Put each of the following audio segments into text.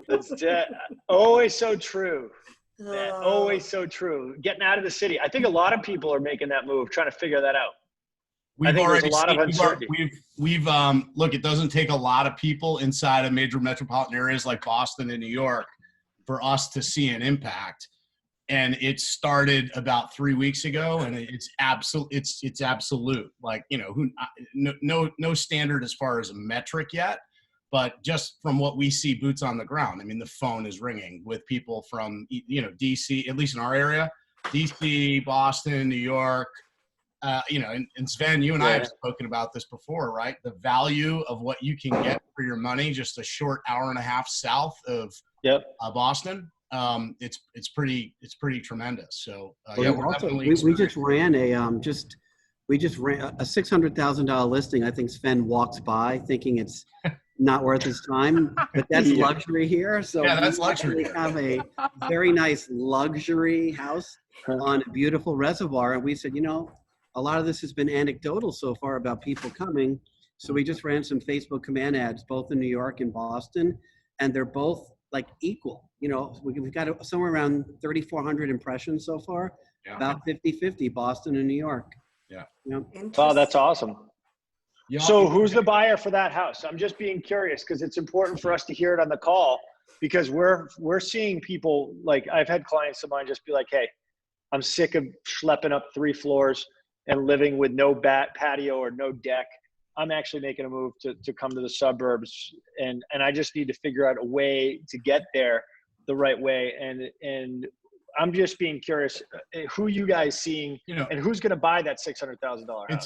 That's always so true. Man, always so true. Getting out of the city. I think a lot of people are making that move, trying to figure that out. I think there's a lot of uncertainty. We've look, it doesn't take a lot of people inside of major metropolitan areas like Boston and New York for us to see an impact. And it started about 3 weeks ago, and it's absolute. It's absolute. Like, you know, no standard as far as a metric yet, but just from what we see, boots on the ground. I mean, the phone is ringing with people from, you know, DC, at least in our area, DC, Boston, New York. You know, and Sven, you and I have spoken about this before, right? The value of what you can get for your money, just a short hour and a half south of Boston. It's pretty tremendous. So we just ran a $600,000 listing. I think Sven walks by thinking it's not worth his time, but that's luxury here. So yeah, that's luxury. We have a very nice luxury house on a beautiful reservoir, and we said, you know, a lot of this has been anecdotal so far about people coming. So we just ran some Facebook command ads, both in New York and Boston, and they're both like equal. You know, we've got somewhere around 3,400 impressions so far, about 50-50, Boston and New York. Yeah. You know? Wow, that's awesome. Yeah. So who's the buyer for that house? I'm just being curious because it's important for us to hear it on the call, because we're seeing people, like I've had clients of mine just be like, hey, I'm sick of schlepping up 3 floors and living with no patio or no deck. I'm actually making a move to come to the suburbs, and I just need to figure out a way to get there the right way. And I'm just being curious, who you guys seeing, you know, and who's going to buy that $600,000 house?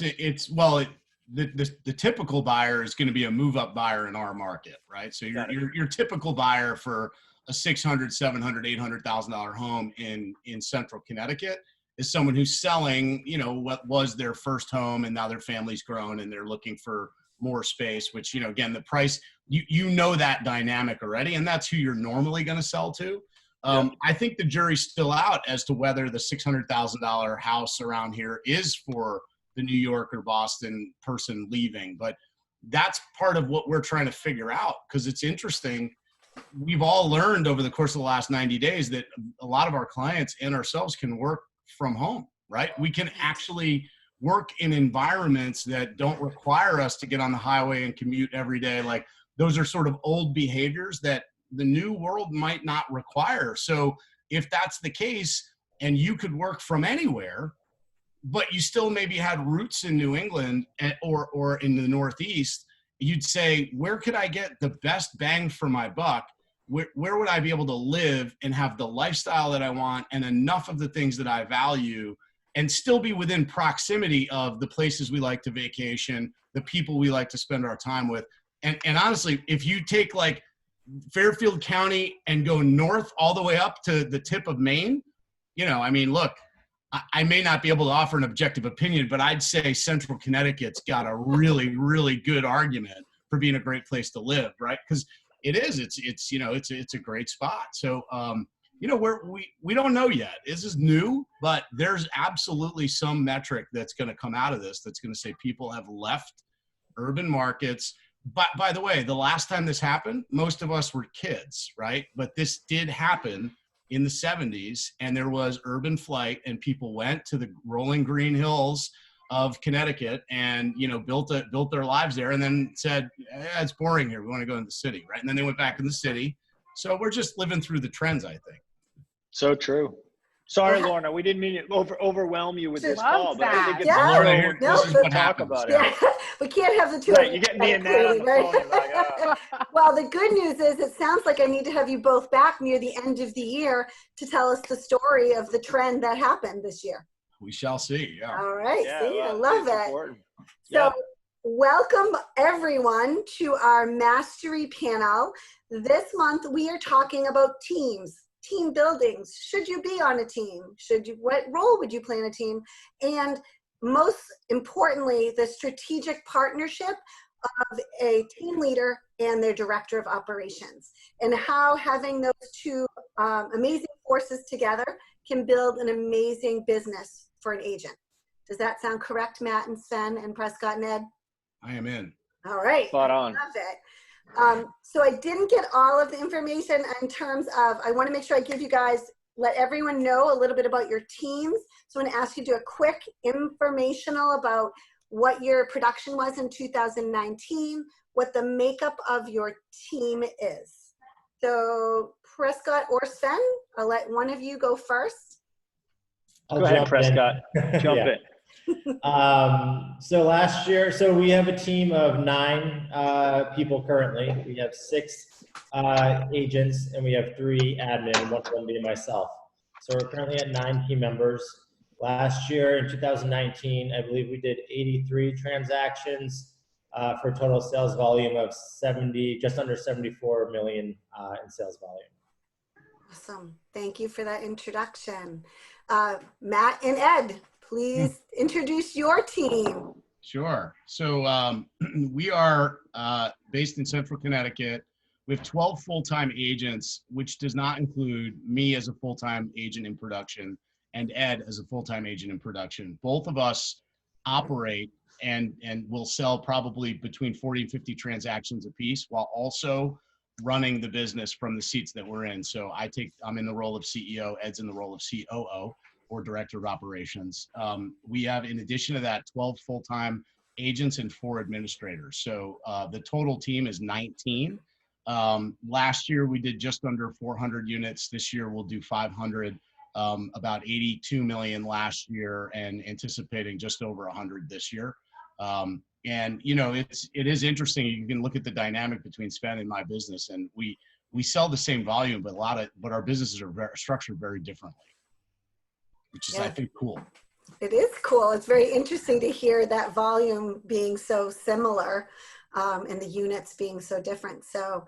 The typical buyer is going to be a move-up buyer in our market, right? So your typical buyer for a $600,000, $700,000, $800,000 home in central Connecticut is someone who's selling, you know, what was their first home, and now their family's grown and they're looking for more space, which, you know, again, the price, you know that dynamic already, and that's who you're normally going to sell to. I think the jury's still out as to whether the $600,000 house around here is for the New York or Boston person leaving, but that's part of what we're trying to figure out, because it's interesting. We've all learned over the course of the last 90 days that a lot of our clients and ourselves can work from home, right? We can actually work in environments that don't require us to get on the highway and commute every day. Like, those are sort of old behaviors that the new world might not require. So if that's the case, and you could work from anywhere, but you still maybe had roots in New England or in the Northeast, you'd say, where could I get the best bang for my buck? Where would I be able to live and have the lifestyle that I want and enough of the things that I value, and still be within proximity of the places we like to vacation, the people we like to spend our time with. And honestly, if you take like Fairfield County and go north all the way up to the tip of Maine, you know, I mean, look, I may not be able to offer an objective opinion, but I'd say central Connecticut's got a really, really good argument for being a great place to live, right? Because it's you know, it's a great spot. So, you know, we don't know yet. This is new, but there's absolutely some metric that's going to come out of this that's going to say people have left urban markets. But by the way, the last time this happened, most of us were kids, right? But this did happen in the 70s, and there was urban flight, and people went to the rolling green hills of Connecticut and, you know, built their lives there, and then said, it's boring here, we want to go into the city, right? And then they went back in the city. So we're just living through the trends, I think. So true. Sorry, Lorna, we didn't mean to overwhelm you with this call, but I think it's Lorna, this is what talk happens. about it. Yeah, we can't have the two. Right, you get me and Matt on the phone. And like, Well, the good news is it sounds like I need to have you both back near the end of the year to tell us the story of the trend that happened this year. We shall see. Yeah. All right. Yeah, see, well, I love it. Important. So welcome everyone to our mastery panel. This month we are talking about teams. Team buildings. Should you be on a team? What role would you play in a team? And most importantly, the strategic partnership of a team leader and their director of operations, and how having those two amazing forces together can build an amazing business for an agent. Does that sound correct, Matt and Sven and Prescott and Ed? I am in. All right. Spot on. Love it. So I didn't get all of the information in terms of, I want to make sure I give you guys, let everyone know a little bit about your teams. So I'm going to ask you to do a quick informational about what your production was in 2019, what the makeup of your team is. So Prescott or Sven, I'll let one of you go first. Go ahead, Prescott. Jump Yeah. in. So last year, so we have a team of 9 people currently. We have 6 agents and we have 3 admin, one of them being myself. So we're currently at 9 team members. Last year in 2019, I believe we did 83 transactions for a total sales volume of just under 74 million in sales volume. Awesome. Thank you for that introduction. Matt and Ed, please introduce your team. Sure. So we are based in Central Connecticut. We have 12 full-time agents, which does not include me as a full-time agent in production and Ed as a full-time agent in production. Both of us operate and will sell probably between 40 and 50 transactions a piece while also running the business from the seats that we're in. So I'm in the role of CEO, Ed's in the role of COO or Director of Operations. We have, in addition to that, 12 full-time agents and 4 administrators. So the total team is 19. Last year we did just under 400 units. This year we'll do 500, about 82 million last year and anticipating just over 100 this year. And you know, it is interesting. You can look at the dynamic between Sven and my business, and we sell the same volume, but our businesses are structured very differently, which is, I think, cool. It is cool. It's very interesting to hear that volume being so similar and the units being so different. So,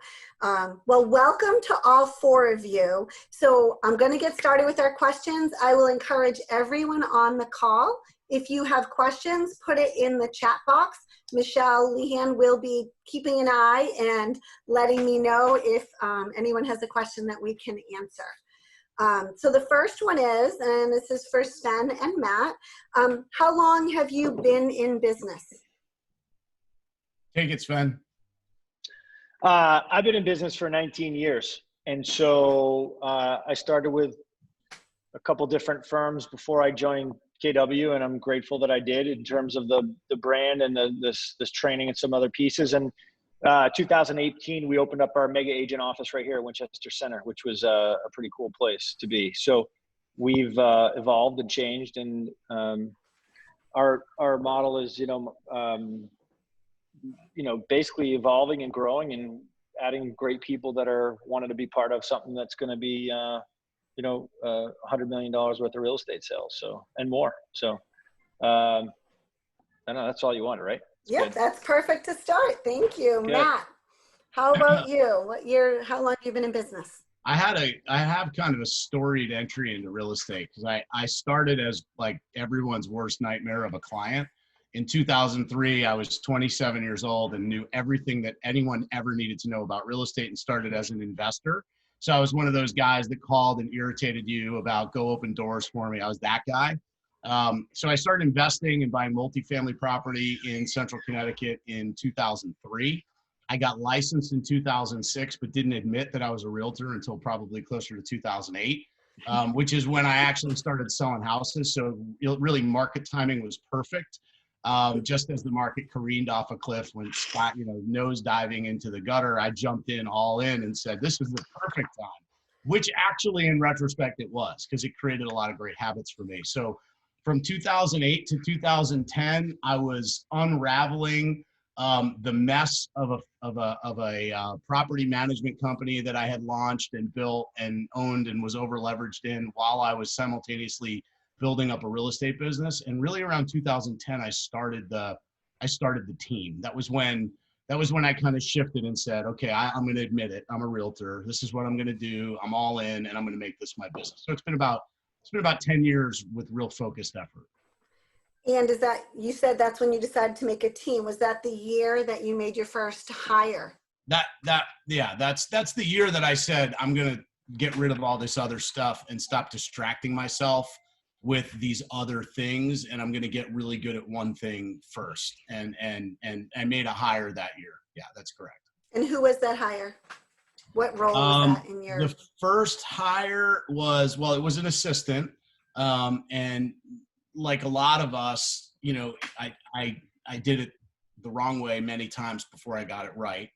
well, welcome to all 4 of you. So I'm going to get started with our questions. I will encourage everyone on the call. If you have questions, put it in the chat box. Michelle Lehan will be keeping an eye and letting me know if anyone has a question that we can answer. So the first one is, and this is for Sven and Matt, how long have you been in business? Take it, Sven. I've been in business for 19 years. And so I started with a couple different firms before I joined KW, and I'm grateful that I did in terms of the brand and this training and some other pieces. And 2018, we opened up our mega agent office right here at Winchester Center, which was a pretty cool place to be. So we've evolved and changed, and our model is, basically evolving and growing and adding great people that are wanting to be part of something that's going to be, $100 million worth of real estate sales. So, and more. So, I know that's all you wanted, right? Yeah, that's perfect to start. Thank you. Good. Matt, how about you? How long have you been in business? I have kind of a storied entry into real estate because I started as like everyone's worst nightmare of a client. In 2003, I was 27 years old and knew everything that anyone ever needed to know about real estate and started as an investor. So I was one of those guys that called and irritated you about go open doors for me. I was that guy. So I started investing and buying multifamily property in Central Connecticut in 2003. I got licensed in 2006, but didn't admit that I was a realtor until probably closer to 2008, which is when I actually started selling houses. So really market timing was perfect. Just as the market careened off a cliff when Scott, nose diving into the gutter, I jumped in all in and said, this is the perfect time, which actually in retrospect it was, because it created a lot of great habits for me. So from 2008 to 2010, I was unraveling the mess of a property management company that I had launched and built and owned and was over leveraged in while I was simultaneously building up a real estate business. And really around 2010, I started the team. That was when I kind of shifted and said, okay, I'm going to admit it. I'm a realtor. This is what I'm going to do. I'm all in and I'm going to make this my business. So it's been about 10 years with real focused effort. And you said that's when you decided to make a team. Was that the year that you made your first hire? Yeah, that's the year that I said, I'm going to get rid of all this other stuff and stop distracting myself with these other things. And I'm going to get really good at one thing first. And I made a hire that year. Yeah, that's correct. And who was that hire? What role was that in your? The first hire was, well, it was an assistant. And like a lot of us, you know, I did it the wrong way many times before I got it right.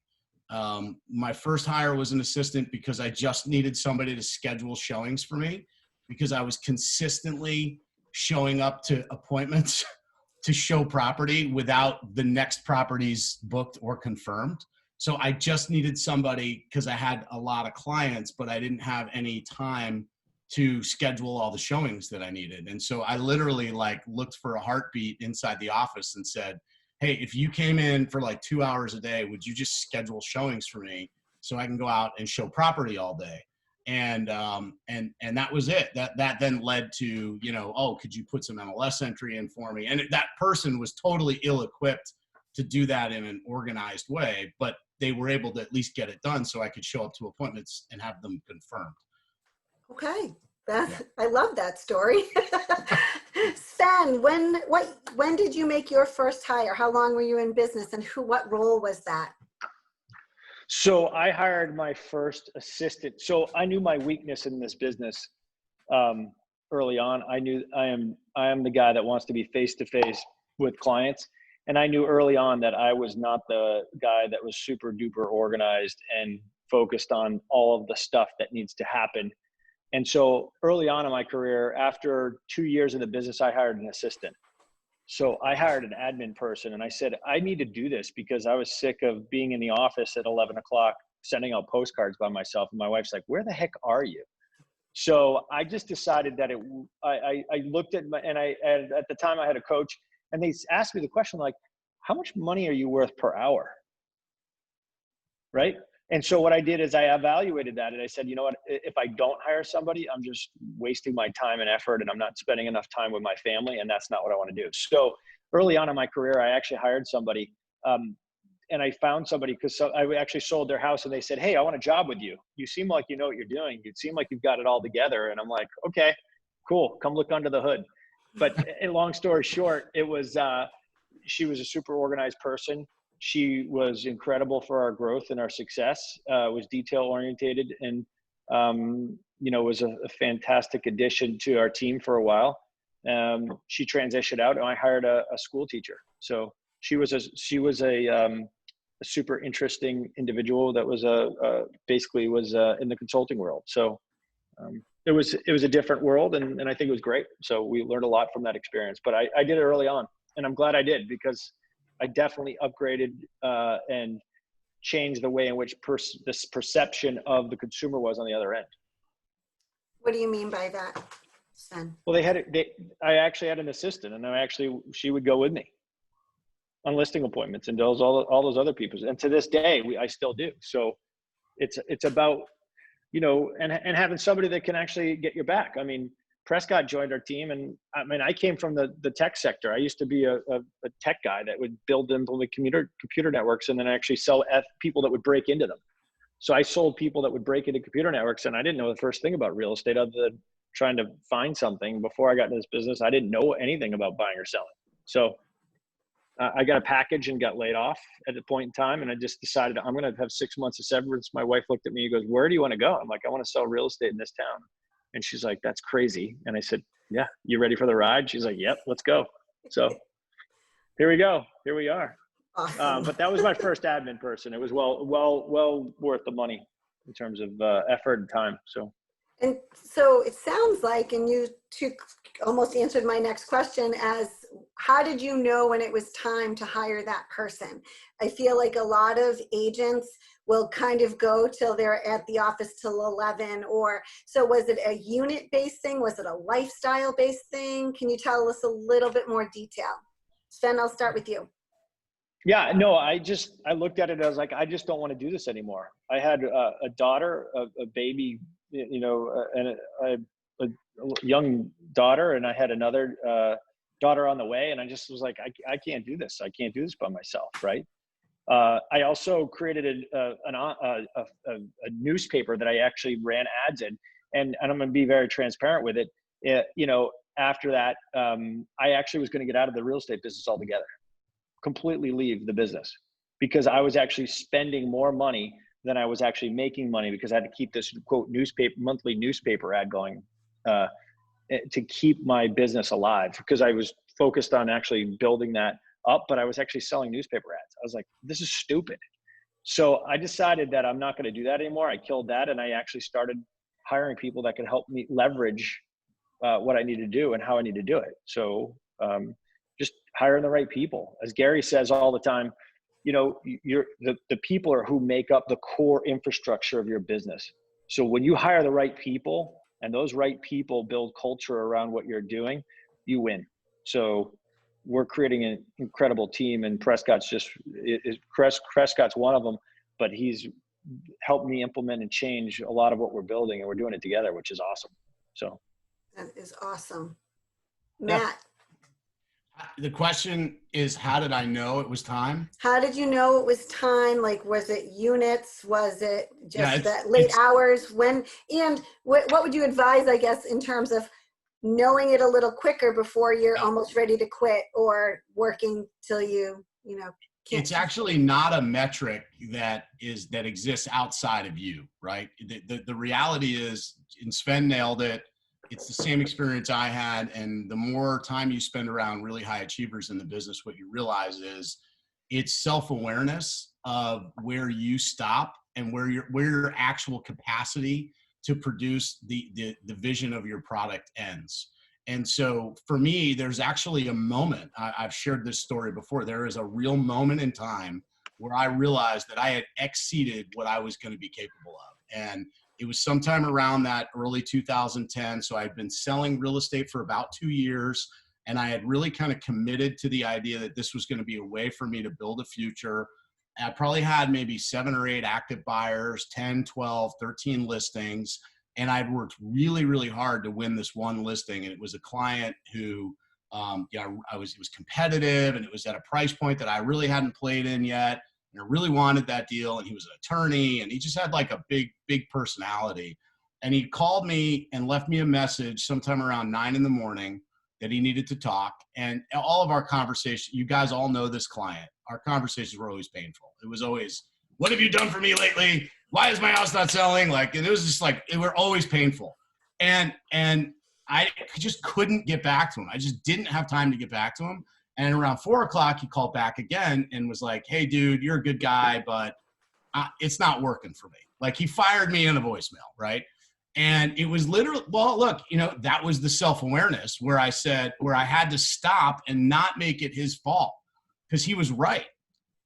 My first hire was an assistant because I just needed somebody to schedule showings for me, because I was consistently showing up to appointments to show property without the next properties booked or confirmed. So I just needed somebody, because I had a lot of clients, but I didn't have any time to schedule all the showings that I needed. And so I literally like looked for a heartbeat inside the office and said, hey, if you came in for like 2 hours a day, would you just schedule showings for me so I can go out and show property all day? And that was it. That then led to, you know, oh, could you put some MLS entry in for me? And that person was totally ill-equipped to do that in an organized way, but they were able to at least get it done so I could show up to appointments and have them confirmed. Okay, I love that story. Sven, when did you make your first hire? How long were you in business, and what role was that? So I hired my first assistant. So I knew my weakness in this business early on. I knew I am the guy that wants to be face to face with clients. And I knew early on that I was not the guy that was super duper organized and focused on all of the stuff that needs to happen. And so early on in my career, after 2 years in the business, I hired an assistant. So I hired an admin person, and I said, I need to do this because I was sick of being in the office at 11 o'clock, sending out postcards by myself. And my wife's like, where the heck are you? So I just decided that I looked at and at the time I had a coach, and they asked me the question, like, how much money are you worth per hour? Right? And so what I did is I evaluated that, and I said, you know what, if I don't hire somebody, I'm just wasting my time and effort, and I'm not spending enough time with my family, and that's not what I want to do. So early on in my career, I actually hired somebody, and I found somebody because I actually sold their house, and they said, hey, I want a job with you. You seem like you know what you're doing. You seem like you've got it all together. And I'm like, okay, cool. Come look under the hood. But long story short, it was, she was a super organized person. She was incredible for our growth and our success, was detail orientated, and, you know, was a fantastic addition to our team for a while. She transitioned out, and I hired a school teacher. So she was a super interesting individual that was basically was in the consulting world. So it was a different world, and I think it was great. So we learned a lot from that experience, but I did it early on, and I'm glad I did, because I definitely upgraded and changed the way in which this perception of the consumer was on the other end. What do you mean by that, Sven? Well, I actually had an assistant, and she would go with me on listing appointments and all those other people. And to this day, I still do. So it's about, you know, and having somebody that can actually get your back. I mean, Prescott joined our team, and I mean, I came from the tech sector. I used to be a tech guy that would build and implement computer networks, and then actually sell people that would break into them. So I sold people that would break into computer networks, and I didn't know the first thing about real estate other than trying to find something. Before I got into this business, I didn't know anything about buying or selling. So I got a package and got laid off at a point in time, and I just decided I'm going to have 6 months of severance. My wife looked at me and goes, where do you want to go? I'm like, I want to sell real estate in this town. And she's like, that's crazy. And I said, yeah, you ready for the ride? She's like, yep, let's go. So here we go. Here we are. Awesome. But that was my first admin person. It was well worth the money in terms of effort and time. And so it sounds like, and you almost answered my next question as, how did you know when it was time to hire that person? I feel like a lot of agents will kind of go till they're at the office till 11, or so was it a unit-based thing? Was it a lifestyle-based thing? Can you tell us a little bit more detail? Sven, I'll start with you. Yeah, no, I looked at it, I was like, I just don't want to do this anymore. I had a daughter, a baby, you know, and a young daughter, and I had another daughter on the way, and I just was like, I can't do this. I can't do this by myself, right? I also created a newspaper that I actually ran ads in, and I'm going to be very transparent with it. You know, after that, I actually was going to get out of the real estate business altogether, completely leave the business. because I was actually spending more money than I was actually making money, because I had to keep this quote monthly newspaper ad going to keep my business alive, because I was focused on actually building that up, but I was actually selling newspaper ads. I was like, this is stupid. So I decided that I'm not going to do that anymore. I killed that, and I actually started hiring people that could help me leverage what I need to do and how I need to do it. So just hiring the right people. As Gary says all the time, you know, the people are who make up the core infrastructure of your business. So when you hire the right people, and those right people build culture around what you're doing, you win. So we're creating an incredible team, and Prescott's Prescott's one of them, but he's helped me implement and change a lot of what we're building, and we're doing it together, which is awesome. So that is awesome. Matt. Yeah. The question is, how did I know it was time? How did you know it was time? Like, was it units? Was it just that late it's hours? When, and what would you advise, I guess, in terms of knowing it a little quicker before you're almost ready to quit, or working till you know, can't? It's actually not a metric that exists outside of you, right? The reality is, and Sven nailed it, it's the same experience I had. And the more time you spend around really high achievers in the business, what you realize is it's self-awareness of where you stop and where your actual capacity to produce the vision of your product ends. And so for me, there's actually a moment, I've shared this story before, there is a real moment in time where I realized that I had exceeded what I was going to be capable of. And it was sometime around that early 2010. So I'd been selling real estate for about 2 years, and I had really kind of committed to the idea that this was going to be a way for me to build a future. I probably had maybe 7 or 8 active buyers, 10, 12, 13 listings. And I'd worked really, really hard to win this one listing. And it was a client who, it was competitive, and it was at a price point that I really hadn't played in yet. And I really wanted that deal. And he was an attorney, and he just had like a big, big personality. And he called me and left me a message sometime around 9 a.m. that he needed to talk. And all of our conversations, you guys all know this client, our conversations were always painful. It was always, what have you done for me lately? Why is my house not selling? Like, and it was just like, it were always painful. And I just couldn't get back to him. I just didn't have time to get back to him. And around 4 o'clock, he called back again and was like, hey dude, you're a good guy, but it's not working for me. Like, he fired me in a voicemail, right? And it was literally, well, look, you know, that was the self-awareness where I had to stop and not make it his fault, because he was right.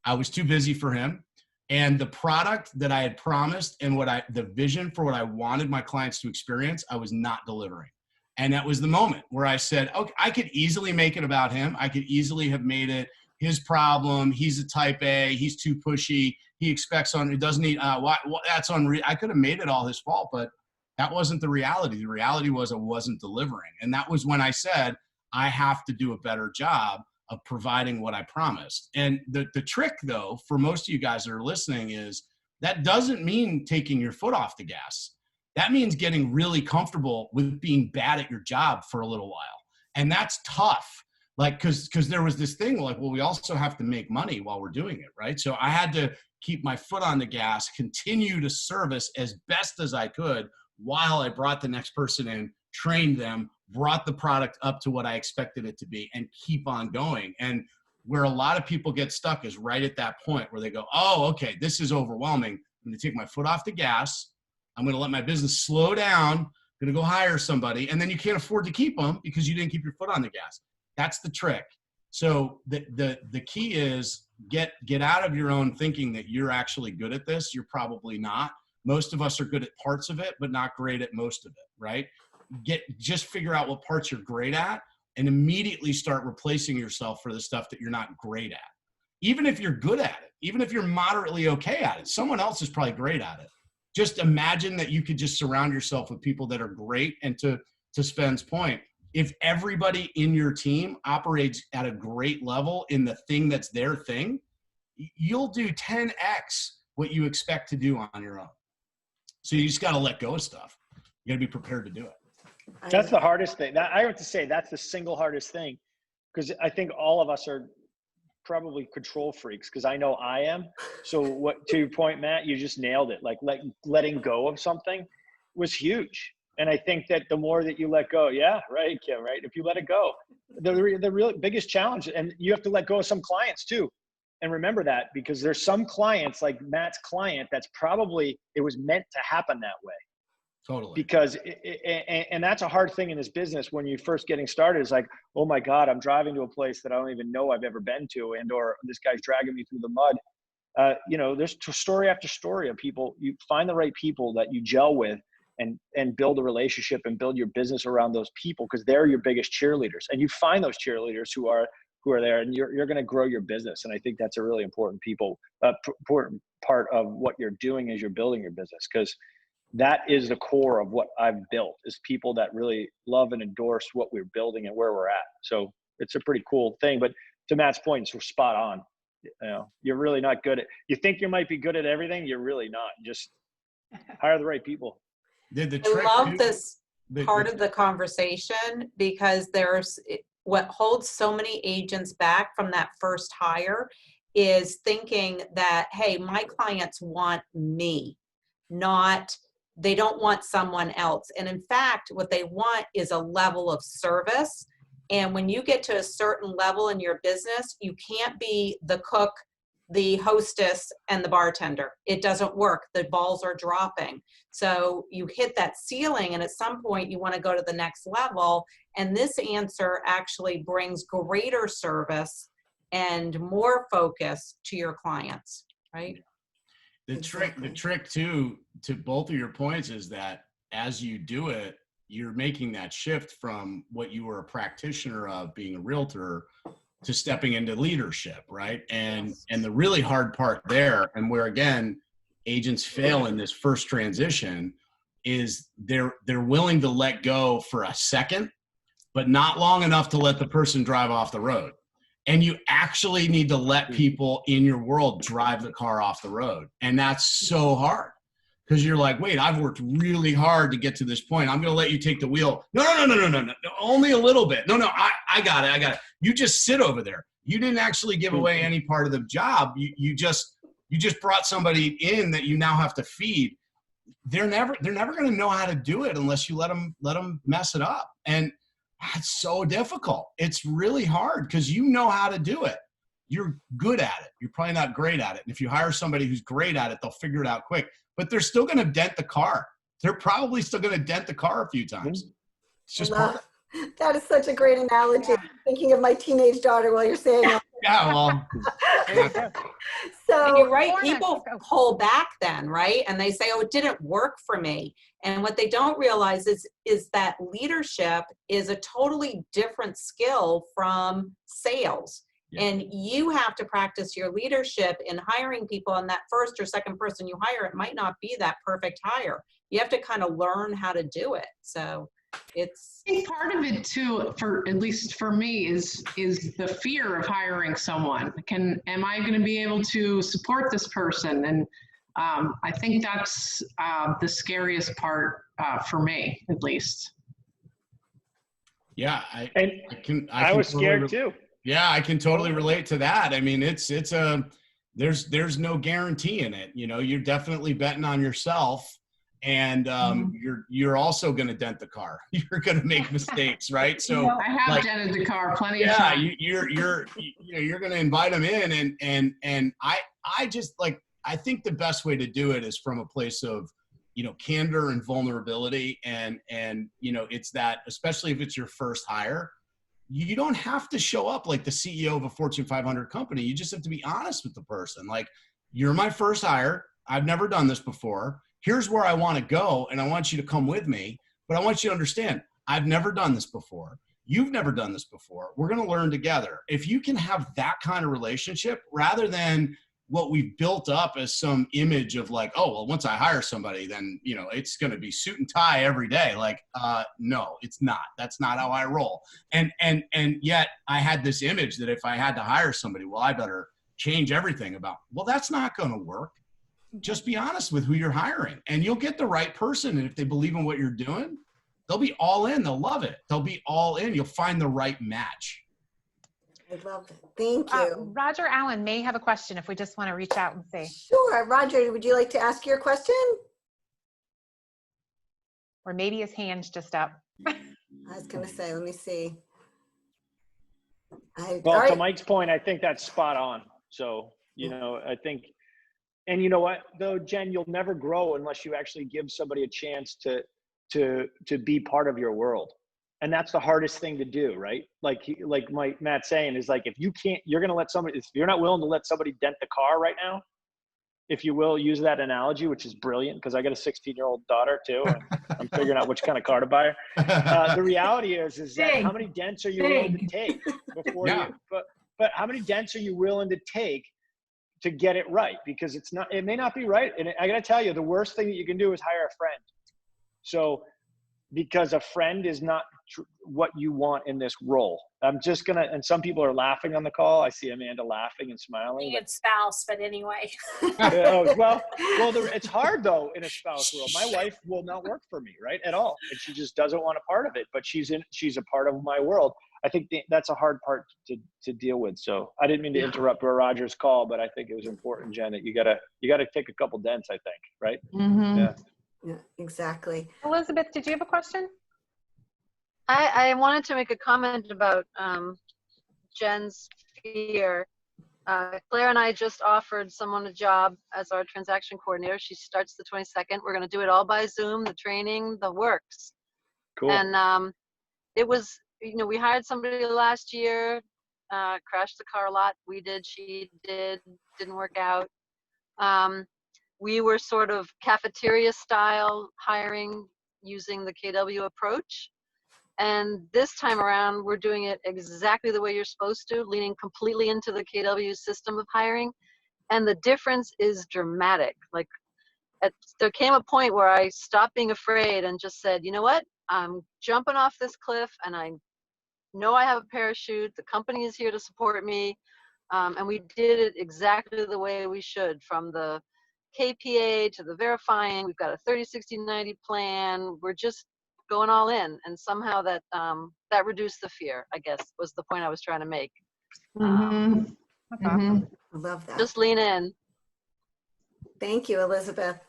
I was too busy for him. And the product that I had promised and the vision for what I wanted my clients to experience, I was not delivering. And that was the moment where I said, okay, I could easily make it about him. I could easily have made it his problem. He's a type A. He's too pushy. He expects it doesn't need, that's unreal. I could have made it all his fault, but that wasn't the reality. The reality was I wasn't delivering. And that was when I said, I have to do a better job of providing what I promised. And the trick, though, for most of you guys that are listening, is that doesn't mean taking your foot off the gas. That means getting really comfortable with being bad at your job for a little while. And that's tough. Like, because there was this thing like, well, we also have to make money while we're doing it, right? So I had to keep my foot on the gas, continue to service as best as I could while I brought the next person in, trained them, brought the product up to what I expected it to be, and keep on going. And where a lot of people get stuck is right at that point where they go, oh, okay, this is overwhelming. I'm going to take my foot off the gas. I'm going to let my business slow down. I'm going to go hire somebody. And then you can't afford to keep them because you didn't keep your foot on the gas. That's the trick. So the key is get out of your own thinking that you're actually good at this. You're probably not. Most of us are good at parts of it, but not great at most of it, right? Just figure out what parts you're great at and immediately start replacing yourself for the stuff that you're not great at. Even if you're good at it, even if you're moderately okay at it, someone else is probably great at it. Just imagine that you could just surround yourself with people that are great. And to Sven's point, if everybody in your team operates at a great level in the thing that's their thing, you'll do 10x what you expect to do on your own. So you just got to let go of stuff. You got to be prepared to do it. That's the hardest thing. I have to say that's the single hardest thing, because I think all of us are probably control freaks, because I know I am. So what, to your point, Matt, you just nailed it. Like letting go of something was huge. And I think that the more that you let go, yeah, right, Kim, right? If you let it go, the real biggest challenge, and you have to let go of some clients too. And remember that, because there's some clients, like Matt's client, that's probably, it was meant to happen that way. Totally. Because, and that's a hard thing in this business when you're first getting started. It's like, oh my God, I'm driving to a place that I don't even know I've ever been to, and or this guy's dragging me through the mud. You know, there's story after story of people. You find the right people that you gel with, and build a relationship and build your business around those people, because they're your biggest cheerleaders. And you find those cheerleaders who are there, and you're going to grow your business. And I think that's a really important important part of what you're doing as you're building your business, because that is the core of what I've built, is people that really love and endorse what we're building and where we're at. So it's a pretty cool thing. But to Matt's point, it's spot on. You know, you're really not good at, you think you might be good at everything. You're really not. Just hire the right people. I love this part of the conversation, because what holds so many agents back from that first hire is thinking that, hey, my clients want me, they don't want someone else. And in fact, what they want is a level of service. And when you get to a certain level in your business, you can't be the cook, the hostess, and the bartender. It doesn't work. The balls are dropping. So you hit that ceiling, and at some point you want to go to the next level. And this answer actually brings greater service and more focus to your clients, right? The trick too, to both of your points, is that as you do it, you're making that shift from what you were a practitioner of, being a realtor, to stepping into leadership, right? And the really hard part there, and where again agents fail in this first transition, is they're willing to let go for a second, but not long enough to let the person drive off the road. And you actually need to let people in your world drive the car off the road. And that's so hard, because you're like, wait, I've worked really hard to get to this point. I'm going to let you take the wheel. No, only a little bit. No, I got it. You just sit over there. You didn't actually give away any part of the job. You just brought somebody in that you now have to feed. They're never going to know how to do it unless you let them mess it up. And that's so difficult. It's really hard, because you know how to do it. You're good at it. You're probably not great at it. And if you hire somebody who's great at it, they'll figure it out quick. But they're still going to dent the car. They're probably still going to dent the car a few times. It's just that is such a great analogy. Yeah. Thinking of my teenage daughter while you're saying that. Yeah, well. So and you're right. People pull back then, right? And they say, oh, it didn't work for me. And what they don't realize is that leadership is a totally different skill from sales. Yeah. And you have to practice your leadership in hiring people, and that first or second person you hire, it might not be that perfect hire. You have to kind of learn how to do it. So it's, I think part of it too, for at least for me, is the fear of hiring someone. Am I going to be able to support this person? And I think that's the scariest part for me, at least. Yeah, I was scared too. Yeah, I can totally relate to that. I mean, there's no guarantee in it. You know, you're definitely betting on yourself, and you're also going to dent the car. You're going to make mistakes, right? So I have dented the car plenty of times. Yeah, you're going to invite them in, and I just I think the best way to do it is from a place of, you know, candor and vulnerability, and you know, it's that, especially if it's your first hire. You don't have to show up like the CEO of a Fortune 500 company. You just have to be honest with the person. Like, you're my first hire. I've never done this before. Here's where I want to go, and I want you to come with me. But I want you to understand, I've never done this before. You've never done this before. We're going to learn together. If you can have that kind of relationship, rather than what we've built up as some image of like, oh, well, once I hire somebody, then, you know, it's going to be suit and tie every day. Like, no, it's not. That's not how I roll. And yet I had this image that if I had to hire somebody, well, I better change everything about, well, that's not going to work. Just be honest with who you're hiring, and you'll get the right person. And if they believe in what you're doing, they'll be all in. They'll love it. They'll be all in. You'll find the right match. I love it. Thank you. Roger Allen may have a question if we just want to reach out and see. Sure. Roger, would you like to ask your question? Or maybe his hand's just up. I was going to say, let me see. Well, to Mike's point, I think that's spot on. So, you know, I think, and you know what, though, Jen, you'll never grow unless you actually give somebody a chance to be part of your world. And that's the hardest thing to do, right? Like Matt's saying is like, if you can't, you're going to let somebody, if you're not willing to let somebody dent the car right now, if you will use that analogy, which is brilliant because I got a 16-year-old daughter too, and I'm figuring out which kind of car to buy her. The reality is that how many dents are you willing to take before you, but how many dents are you willing to take to get it right? Because it may not be right. And I got to tell you, the worst thing that you can do is hire a friend. So, because a friend is not what you want in this role. I'm just gonna, and some people are laughing on the call. I see Amanda laughing and smiling. It's spouse, but anyway. well, it's hard though in a spouse world. My wife will not work for me, right, at all, and she just doesn't want a part of it. But she's a part of my world. I think that's a hard part to deal with. So I didn't mean to interrupt Roger's call, but I think it was important, Jen, that you gotta take a couple dents. I think, right? Mm-hmm. Yeah, exactly. Elizabeth, did you have a question? I wanted to make a comment about Jen's fear. Claire and I just offered someone a job as our transaction coordinator. She starts the 22nd. We're going to do it all by Zoom, the training, the works. Cool. And it was, you know, we hired somebody last year, crashed the car a lot. We did, she did, didn't work out. We were sort of cafeteria style hiring using the KW approach. And this time around, we're doing it exactly the way you're supposed to, leaning completely into the KW system of hiring. And the difference is dramatic. Like, there came a point where I stopped being afraid and just said, you know what? I'm jumping off this cliff and I know I have a parachute. The company is here to support me. And we did it exactly the way we should, from the KPA to the verifying. We've got a 30, 60, 90 plan. We're just going all in, and somehow that that reduced the fear, I guess, was the point I was trying to make. I love that. Just lean in. Thank you, Elizabeth.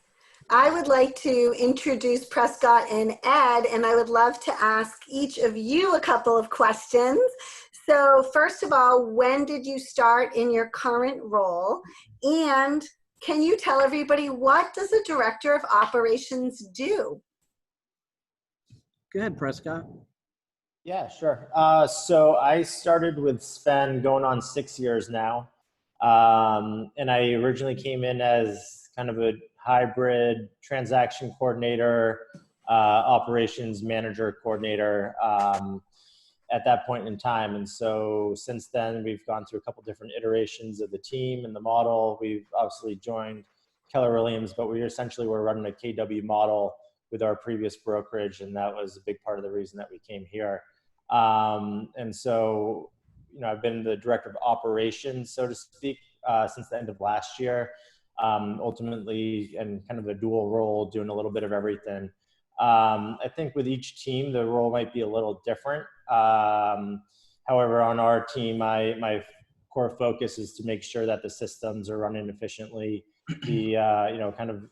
I would like to introduce Prescott and Ed, and I would love to ask each of you a couple of questions. So first of all, when did you start in your current role? And can you tell everybody, what does a director of operations do? Go ahead, Prescott. Yeah, sure. So I started with Sven going on 6 years now. And I originally came in as kind of a hybrid transaction coordinator, operations manager coordinator at that point in time. And so since then, we've gone through a couple different iterations of the team and the model. We've obviously joined Keller Williams, but we essentially were running a KW model with our previous brokerage, and that was a big part of the reason that we came here. And so, you know, I've been the director of operations, so to speak, since the end of last year, ultimately, and kind of a dual role, doing a little bit of everything. I think with each team, the role might be a little different. However, on our team, my core focus is to make sure that the systems are running efficiently, you know, kind of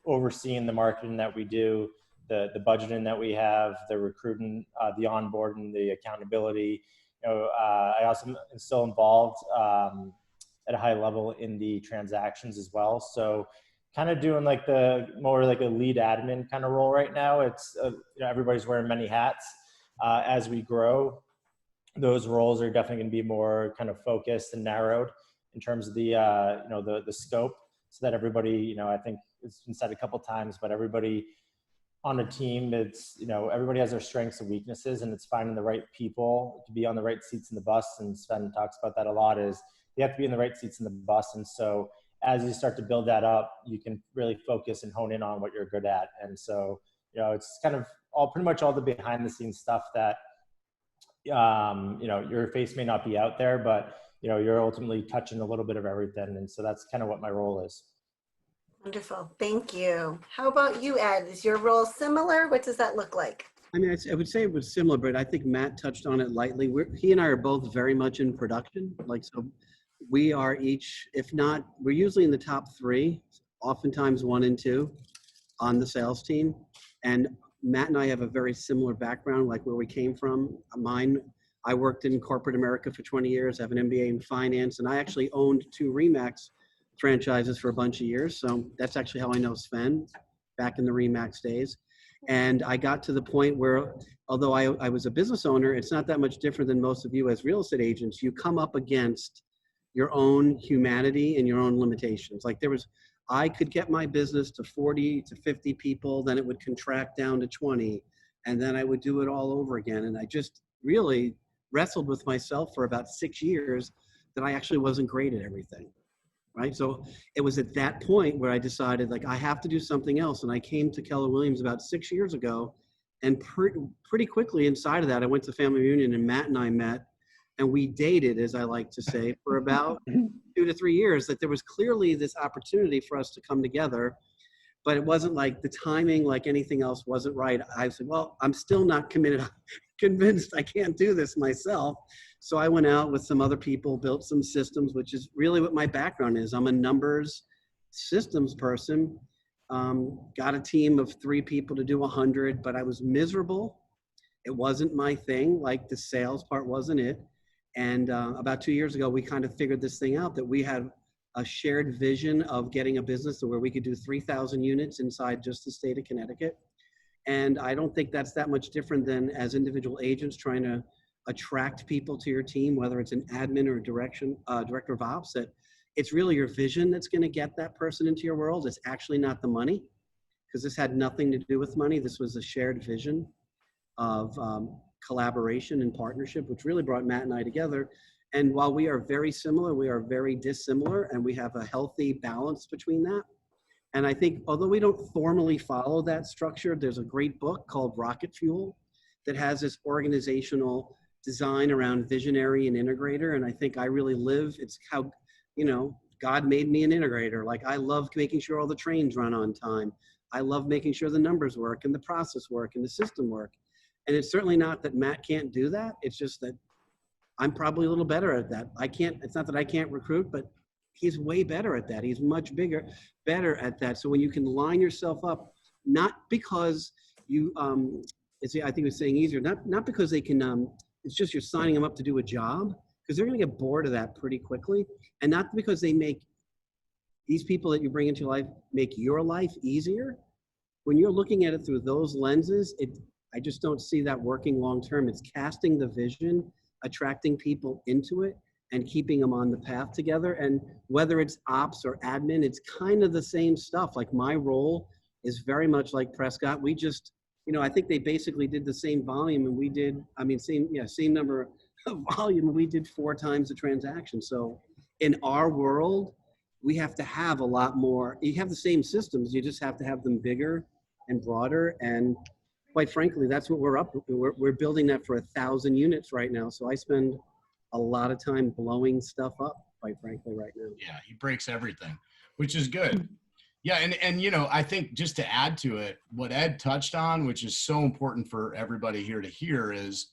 overseeing the marketing that we do, the budgeting that we have, the recruiting, the onboarding, the accountability. You know, I also am still involved at a high level in the transactions as well. So kind of doing like more like a lead admin kind of role right now. It's, you know, everybody's wearing many hats. As we grow, those roles are definitely going to be more kind of focused and narrowed in terms of the, you know, the scope, so that everybody, you know, I think it's been said a couple times, but everybody on a team, it's, you know, everybody has their strengths and weaknesses, and it's finding the right people to be on the right seats in the bus. And Sven talks about that a lot, is you have to be in the right seats in the bus. And so as you start to build that up, you can really focus and hone in on what you're good at. And so, you know, it's kind of pretty much all the behind the scenes stuff that, you know, your face may not be out there, but, you know, you're ultimately touching a little bit of everything. And so that's kind of what my role is. Wonderful. Thank you. How about you, Ed? Is your role similar? What does that look like? I mean, I would say it was similar, but I think Matt touched on it lightly. He and I are both very much in production. Like, so we are each, if not, we're usually in the top 3, oftentimes 1 and 2 on the sales team. And Matt and I have a very similar background, like where we came from. I worked in corporate America for 20 years. I have an MBA in finance, and I actually owned 2 RE/MAX franchises for a bunch of years. So that's actually how I know Sven back in the RE/MAX days. And I got to the point where, although I was a business owner, it's not that much different than most of you as real estate agents. You come up against your own humanity and your own limitations. Like I could get my business to 40 to 50 people, then it would contract down to 20, and then I would do it all over again. And I just really wrestled with myself for about 6 years that I actually wasn't great at everything. Right. So it was at that point where I decided, like, I have to do something else. And I came to Keller Williams about 6 years ago. And pretty quickly inside of that, I went to family reunion and Matt and I met, and we dated, as I like to say, for about 2 to 3 years. That there was clearly this opportunity for us to come together, but it wasn't like the timing, like anything else, wasn't right. I said, well, I'm still not convinced I can't do this myself. So I went out with some other people, built some systems, which is really what my background is. I'm a numbers systems person. Got a team of 3 people to do 100, but I was miserable. It wasn't my thing. Like, the sales part wasn't it. And about 2 years ago, we kind of figured this thing out, that we had a shared vision of getting a business where we could do 3,000 units inside just the state of Connecticut. And I don't think that's that much different than as individual agents trying to attract people to your team, whether it's an admin or a director of ops, that it's really your vision that's going to get that person into your world. It's actually not the money, because this had nothing to do with money. This was a shared vision of collaboration and partnership, which really brought Matt and I together. And while we are very similar, we are very dissimilar, and we have a healthy balance between that. And I think, although we don't formally follow that structure, there's a great book called Rocket Fuel that has this organizational design around visionary and integrator. And I think I really live, it's how, God made me an integrator. Like, I love making sure all the trains run on time. I love making sure the numbers work and the process work and the system work. And it's certainly not that Matt can't do that. It's just that I'm probably a little better at that. It's not that I can't recruit, but he's way better at that. He's much better at that. So when you can line yourself up, not because you, I think it was saying easier, not because they can, it's just you're signing them up to do a job, because they're going to get bored of that pretty quickly. And not because they make these people that you bring into your life make your life easier. When you're looking at it through those lenses, I just don't see that working long-term. It's casting the vision, attracting people into it, and keeping them on the path together. And whether it's ops or admin, it's kind of the same stuff. Like, my role is very much like Prescott. We just, I think they basically did the same volume, and we did, same number of volume, and we did 4 times the transaction. So in our world, we have to have a lot more. You have the same systems, you just have to have them bigger and broader. And quite frankly, that's what we're building that for 1,000 units right now. So I spend a lot of time blowing stuff up, quite frankly, right now. Yeah, he breaks everything, which is good. Yeah, and I think just to add to it, what Ed touched on, which is so important for everybody here to hear, is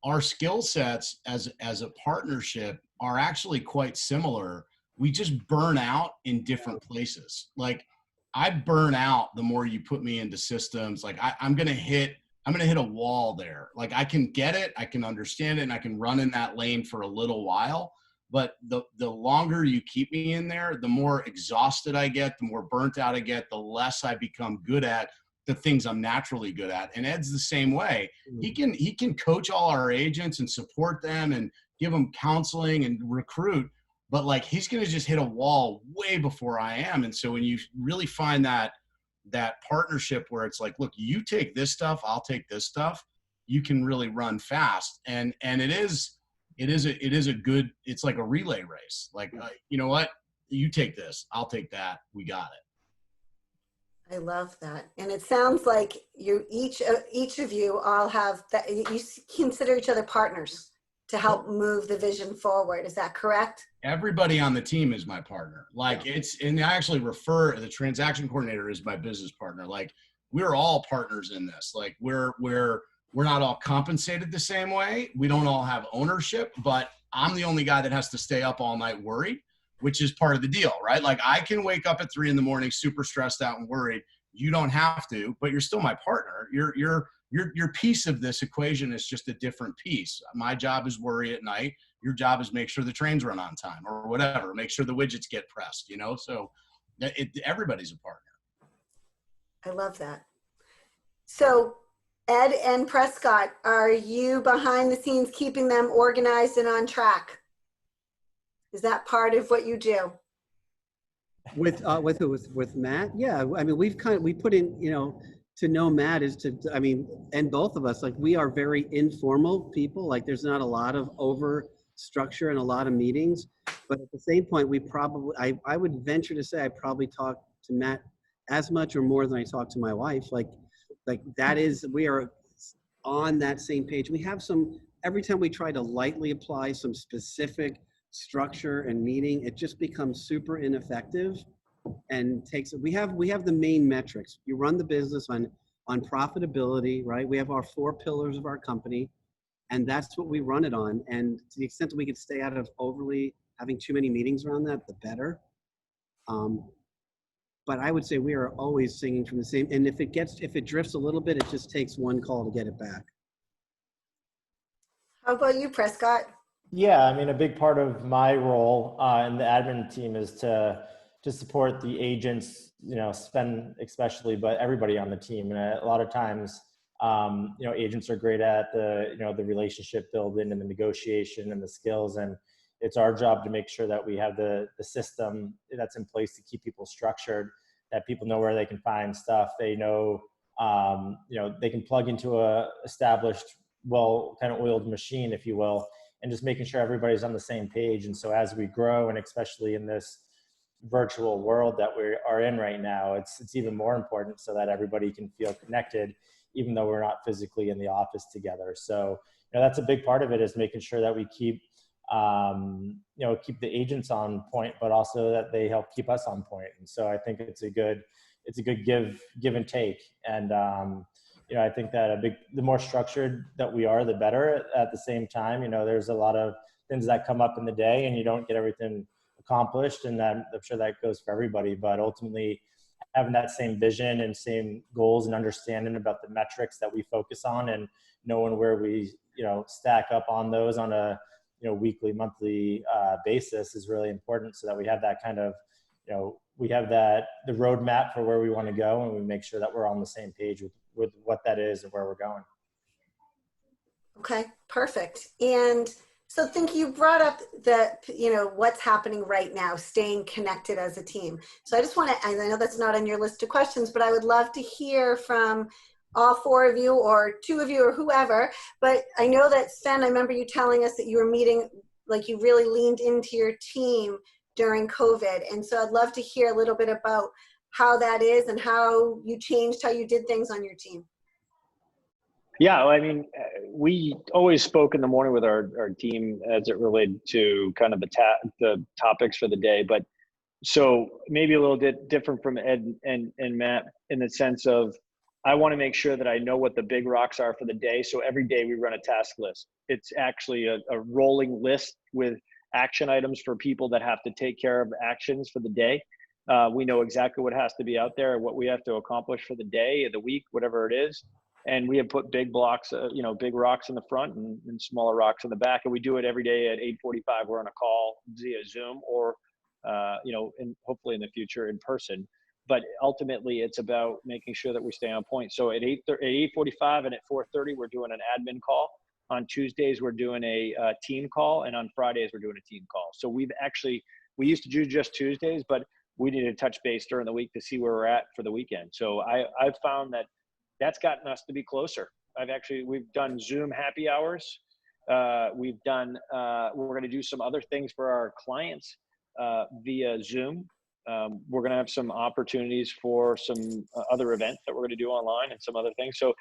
our skill sets as a partnership are actually quite similar. We just burn out in different places. Like, I burn out the more you put me into systems. Like, I'm gonna hit a wall there. Like, I can get it, I can understand it, and I can run in that lane for a little while. But the longer you keep me in there, the more exhausted I get, the more burnt out I get, the less I become good at the things I'm naturally good at. And Ed's the same way. He can coach all our agents and support them and give them counseling and recruit, but like, he's going to just hit a wall way before I am. And so when you really find that partnership where it's like, look, you take this stuff, I'll take this stuff, you can really run fast. And it is a good, it's like a relay race. Like, you know what, you take this, I'll take that, we got it. I love that. And it sounds like each of you all have that, you consider each other partners to help move the vision forward. Is that correct? Everybody on the team is my partner. Like, and I actually refer, the transaction coordinator is my business partner. Like, we're all partners in this. Like, we're We're not all compensated the same way. We don't all have ownership, but I'm the only guy that has to stay up all night worried, which is part of the deal, right? Like I can wake up at 3 a.m, super stressed out and worried. You don't have to, but you're still my partner. Your piece of this equation is just a different piece. My job is worry at night. Your job is make sure the trains run on time or whatever, make sure the widgets get pressed, you know? So everybody's a partner. I love that. So Ed and Prescott, are you behind the scenes keeping them organized and on track? Is that part of what you do? With Matt? Yeah, I mean, we put in, you know, to know Matt is to, I mean, and both of us, like we are very informal people. Like there's not a lot of over structure and a lot of meetings, but at the same point, we probably, I would venture to say I probably talk to Matt as much or more than I talk to my wife. Like that is, we are on that same page. We have some, every time we try to lightly apply some specific structure and meeting, it just becomes super ineffective and takes, we have the main metrics. You run the business on profitability, right? We have our 4 pillars of our company, and that's what we run it on. And to the extent that we could stay out of overly having too many meetings around that, the better. But I would say we are always singing from the same, and if it drifts a little bit, it just takes one call to get it back. How about you, Prescott? Yeah, I mean, a big part of my role in the admin team is to support the agents, you know, Sven especially, but everybody on the team. And a lot of times, you know, agents are great at the, you know, the relationship building and the negotiation and the skills. And it's our job to make sure that we have the system that's in place to keep people structured, that people know where they can find stuff. They know, you know, they can plug into a established, well, kind of oiled machine, if you will, and just making sure everybody's on the same page. And so as we grow, and especially in this virtual world that we are in right now, it's even more important so that everybody can feel connected, even though we're not physically in the office together. So, you know, that's a big part of it, is making sure that we keep, you know, keep the agents on point, but also that they help keep us on point. And so I think it's a good give and take. And, you know, I think that the more structured that we are, the better. At the same time, you know, there's a lot of things that come up in the day and you don't get everything accomplished, and I'm sure that goes for everybody. But ultimately, having that same vision and same goals and understanding about the metrics that we focus on, and knowing where we, you know, stack up on those on a, you know, weekly, monthly basis is really important, so that we have that kind of, you know, we have the roadmap for where we want to go, and we make sure that we're on the same page with what that is and where we're going. Okay, perfect. And so you brought up that, you know, what's happening right now, staying connected as a team. So I just want to, I know that's not on your list of questions, but I would love to hear from all 4 of you or 2 of you or whoever. But I know that, Sven, I remember you telling us that you were meeting, like you really leaned into your team during COVID. And so I'd love to hear a little bit about how that is and how you changed how you did things on your team. Yeah, I mean, we always spoke in the morning with our team as it related to kind of the topics for the day. But so maybe a little bit different from Ed and Matt in the sense of, I want to make sure that I know what the big rocks are for the day. So every day we run a task list. It's actually a rolling list with action items for people that have to take care of actions for the day. We know exactly what has to be out there and what we have to accomplish for the day or the week, whatever it is. And we have put big blocks, you know, big rocks in the front and smaller rocks in the back. And we do it every day at 8:45. We're on a call via Zoom or, you know, and hopefully in the future in person. But ultimately, it's about making sure that we stay on point. So at 8:45 and at 4:30, we're doing an admin call. On Tuesdays, we're doing a team call. And on Fridays, we're doing a team call. So we used to do just Tuesdays, but we need to touch base during the week to see where we're at for the weekend. So I've found that that's gotten us to be closer. We've done Zoom happy hours. We're going to do some other things for our clients via Zoom. We're going to have some opportunities for some other events that we're going to do online and some other things. So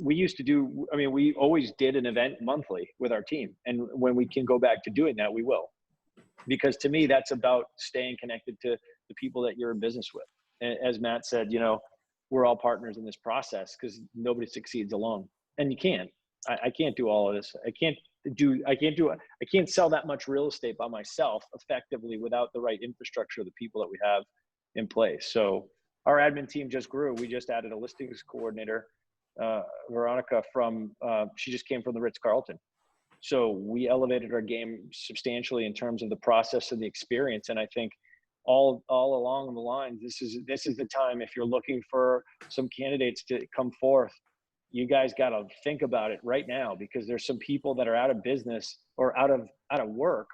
we always did an event monthly with our team. And when we can go back to doing that, we will. Because to me, that's about staying connected to the people that you're in business with. And as Matt said, you know, we're all partners in this process, because nobody succeeds alone. And you can't. I can't do all of this. I can't sell that much real estate by myself effectively without the right infrastructure of the people that we have in place. So our admin team just grew. We just added a listings coordinator, Veronica, she just came from the Ritz-Carlton. So we elevated our game substantially in terms of the process and the experience. And I think all along the lines, this is the time, if you're looking for some candidates to come forth, you guys got to think about it right now, because there's some people that are out of business or out of work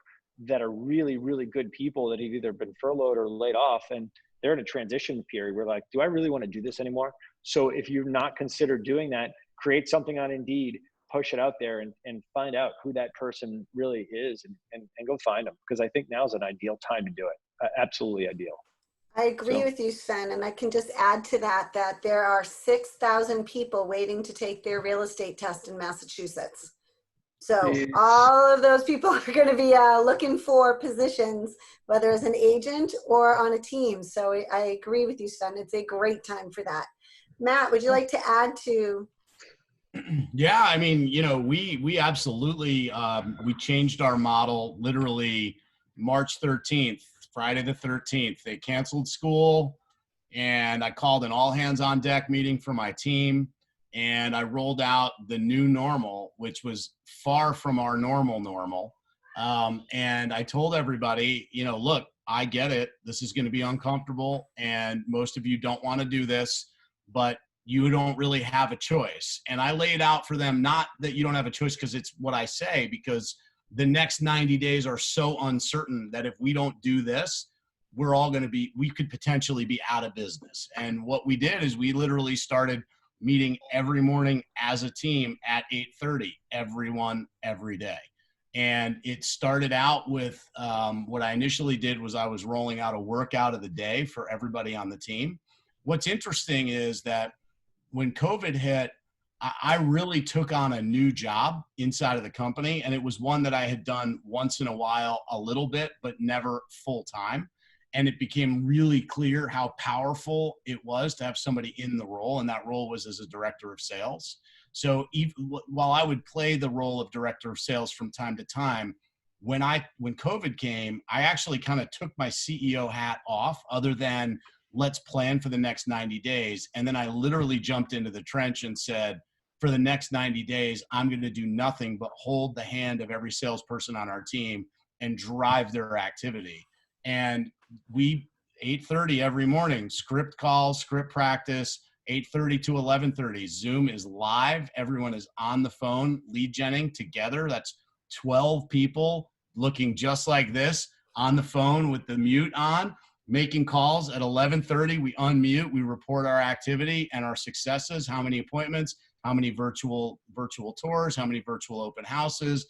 that are really, really good people that have either been furloughed or laid off, and they're in a transition period. We're like, do I really want to do this anymore? So if you're not considered doing that, create something on Indeed, push it out there, and find out who that person really is, and go find them. Because I think now's an ideal time to do it. Absolutely ideal. I agree with you, Sven, and I can just add to that there are 6,000 people waiting to take their real estate test in Massachusetts. So all of those people are going to be looking for positions, whether as an agent or on a team. So I agree with you, Sven. It's a great time for that. Matt, would you like to add to? Yeah, I mean, we absolutely, we changed our model literally March 13th. Friday the 13th, they canceled school, and I called an all hands on deck meeting for my team, and I rolled out the new normal, which was far from our normal. And I told everybody, look, I get it. This is going to be uncomfortable, and most of you don't want to do this, but you don't really have a choice. And I laid out for them, not that you don't have a choice because it's what I say, because the next 90 days are so uncertain that if we don't do this, we could potentially be out of business. And what we did is we literally started meeting every morning as a team at 8:30, everyone, every day. And it started out with what I initially did was I was rolling out a workout of the day for everybody on the team. What's interesting is that when COVID hit, I really took on a new job inside of the company, and it was one that I had done once in a while a little bit, but never full time. And it became really clear how powerful it was to have somebody in the role, and that role was as a director of sales. So while I would play the role of director of sales from time to time, when COVID came, I actually kind of took my CEO hat off, other than let's plan for the next 90 days. And then I literally jumped into the trench and said, for the next 90 days, I'm going to do nothing but hold the hand of every salesperson on our team and drive their activity. And we 8:30 every morning, script calls, script practice, 8:30 to 11:30. Zoom is live. Everyone is on the phone, lead genning together. That's 12 people looking just like this on the phone with the mute on, making calls. At 11:30, we unmute, we report our activity and our successes, how many appointments, how many virtual tours, how many virtual open houses,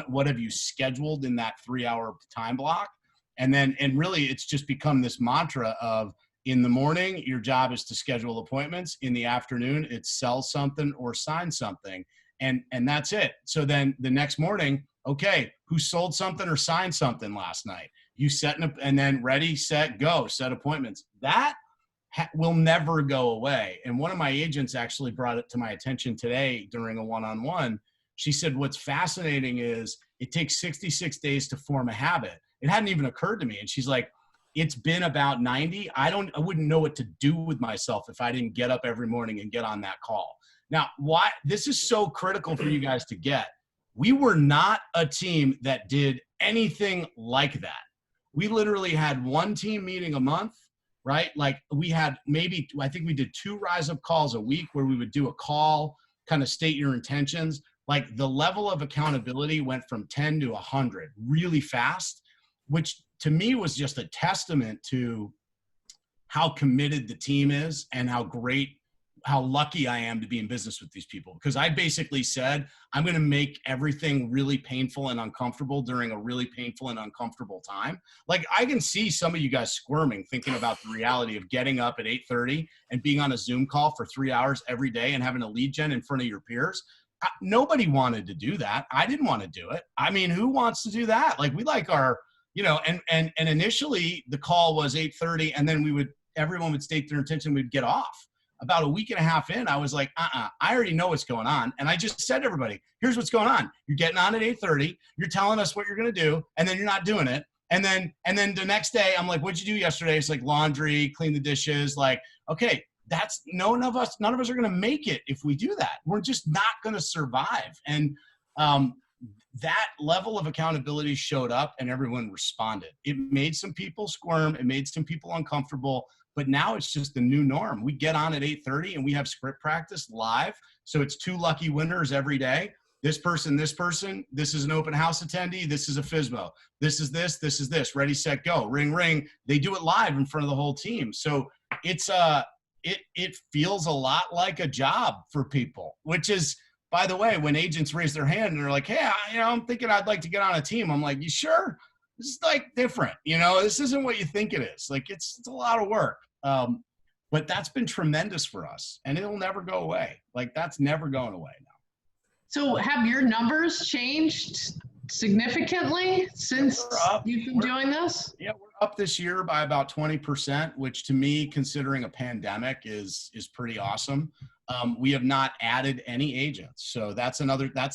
what have you scheduled in that 3-hour time block. And really it's just become this mantra of, in the morning, your job is to schedule appointments. In the afternoon, it's sell something or sign something. And that's it. So then the next morning, okay, who sold something or signed something last night? You set up, and then ready, set, go, set appointments. That will never go away. And one of my agents actually brought it to my attention today during a one-on-one. She said, what's fascinating is it takes 66 days to form a habit. It hadn't even occurred to me. And she's like, it's been about 90. I wouldn't know what to do with myself if I didn't get up every morning and get on that call. Now, why this is so critical for you guys to get. We were not a team that did anything like that. We literally had one team meeting a month, right? Like we had I think we did 2 rise up calls a week where we would do a call, kind of state your intentions. Like the level of accountability went from 10 to 100 really fast, which to me was just a testament to how committed the team is and how lucky I am to be in business with these people. Because I basically said, I'm going to make everything really painful and uncomfortable during a really painful and uncomfortable time. Like I can see some of you guys squirming, thinking about the reality of getting up at 8:30 and being on a Zoom call for 3 hours every day and having a lead gen in front of your peers. Nobody wanted to do that. I didn't want to do it. I mean, who wants to do that? Like we like our, and initially the call was 8:30, and then everyone would state their intention, we'd get off. about a week and a half in, I was like, I already know what's going on. And I just said to everybody, here's what's going on. You're getting on at 8:30. You're telling us what you're going to do. And then you're not doing it. And then the next day I'm like, what'd you do yesterday? It's like laundry, clean the dishes. Like, okay, that's none of us are going to make it if we do that. We're just not going to survive. And that level of accountability showed up and everyone responded. It made some people squirm. It made some people uncomfortable, but now it's just the new norm. We get on at 8:30 and we have script practice live. So it's 2 lucky winners every day. This person, this is an open house attendee. This is a FSBO. This is this, ready, set, go, ring, ring. They do it live in front of the whole team. So it's it feels a lot like a job for people, which is, by the way, when agents raise their hand and they're like, hey, I'm thinking I'd like to get on a team. I'm like, you sure? This is like different. This isn't what you think it is. Like it's a lot of work. But that's been tremendous for us and it'll never go away. Like that's never going away now. So have your numbers changed significantly since you've been doing this? Yeah, we're up this year by about 20%, which to me, considering a pandemic, is pretty awesome. We have not added any agents. So that's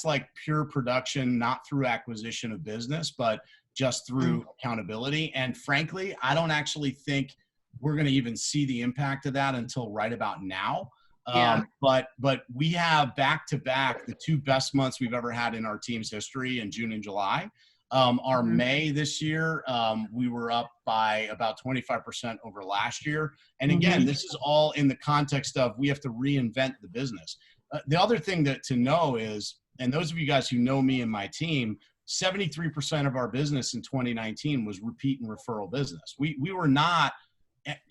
like pure production, not through acquisition of business, but just through accountability. And frankly, I don't actually think we're going to even see the impact of that until right about now. But we have back to back the 2 best months we've ever had in our team's history in June and July. Our May this year, we were up by about 25% over last year. And again, this is all in the context of we have to reinvent the business. The other thing to know is, and those of you guys who know me and my team, 73% of our business in 2019 was repeat and referral business. We were not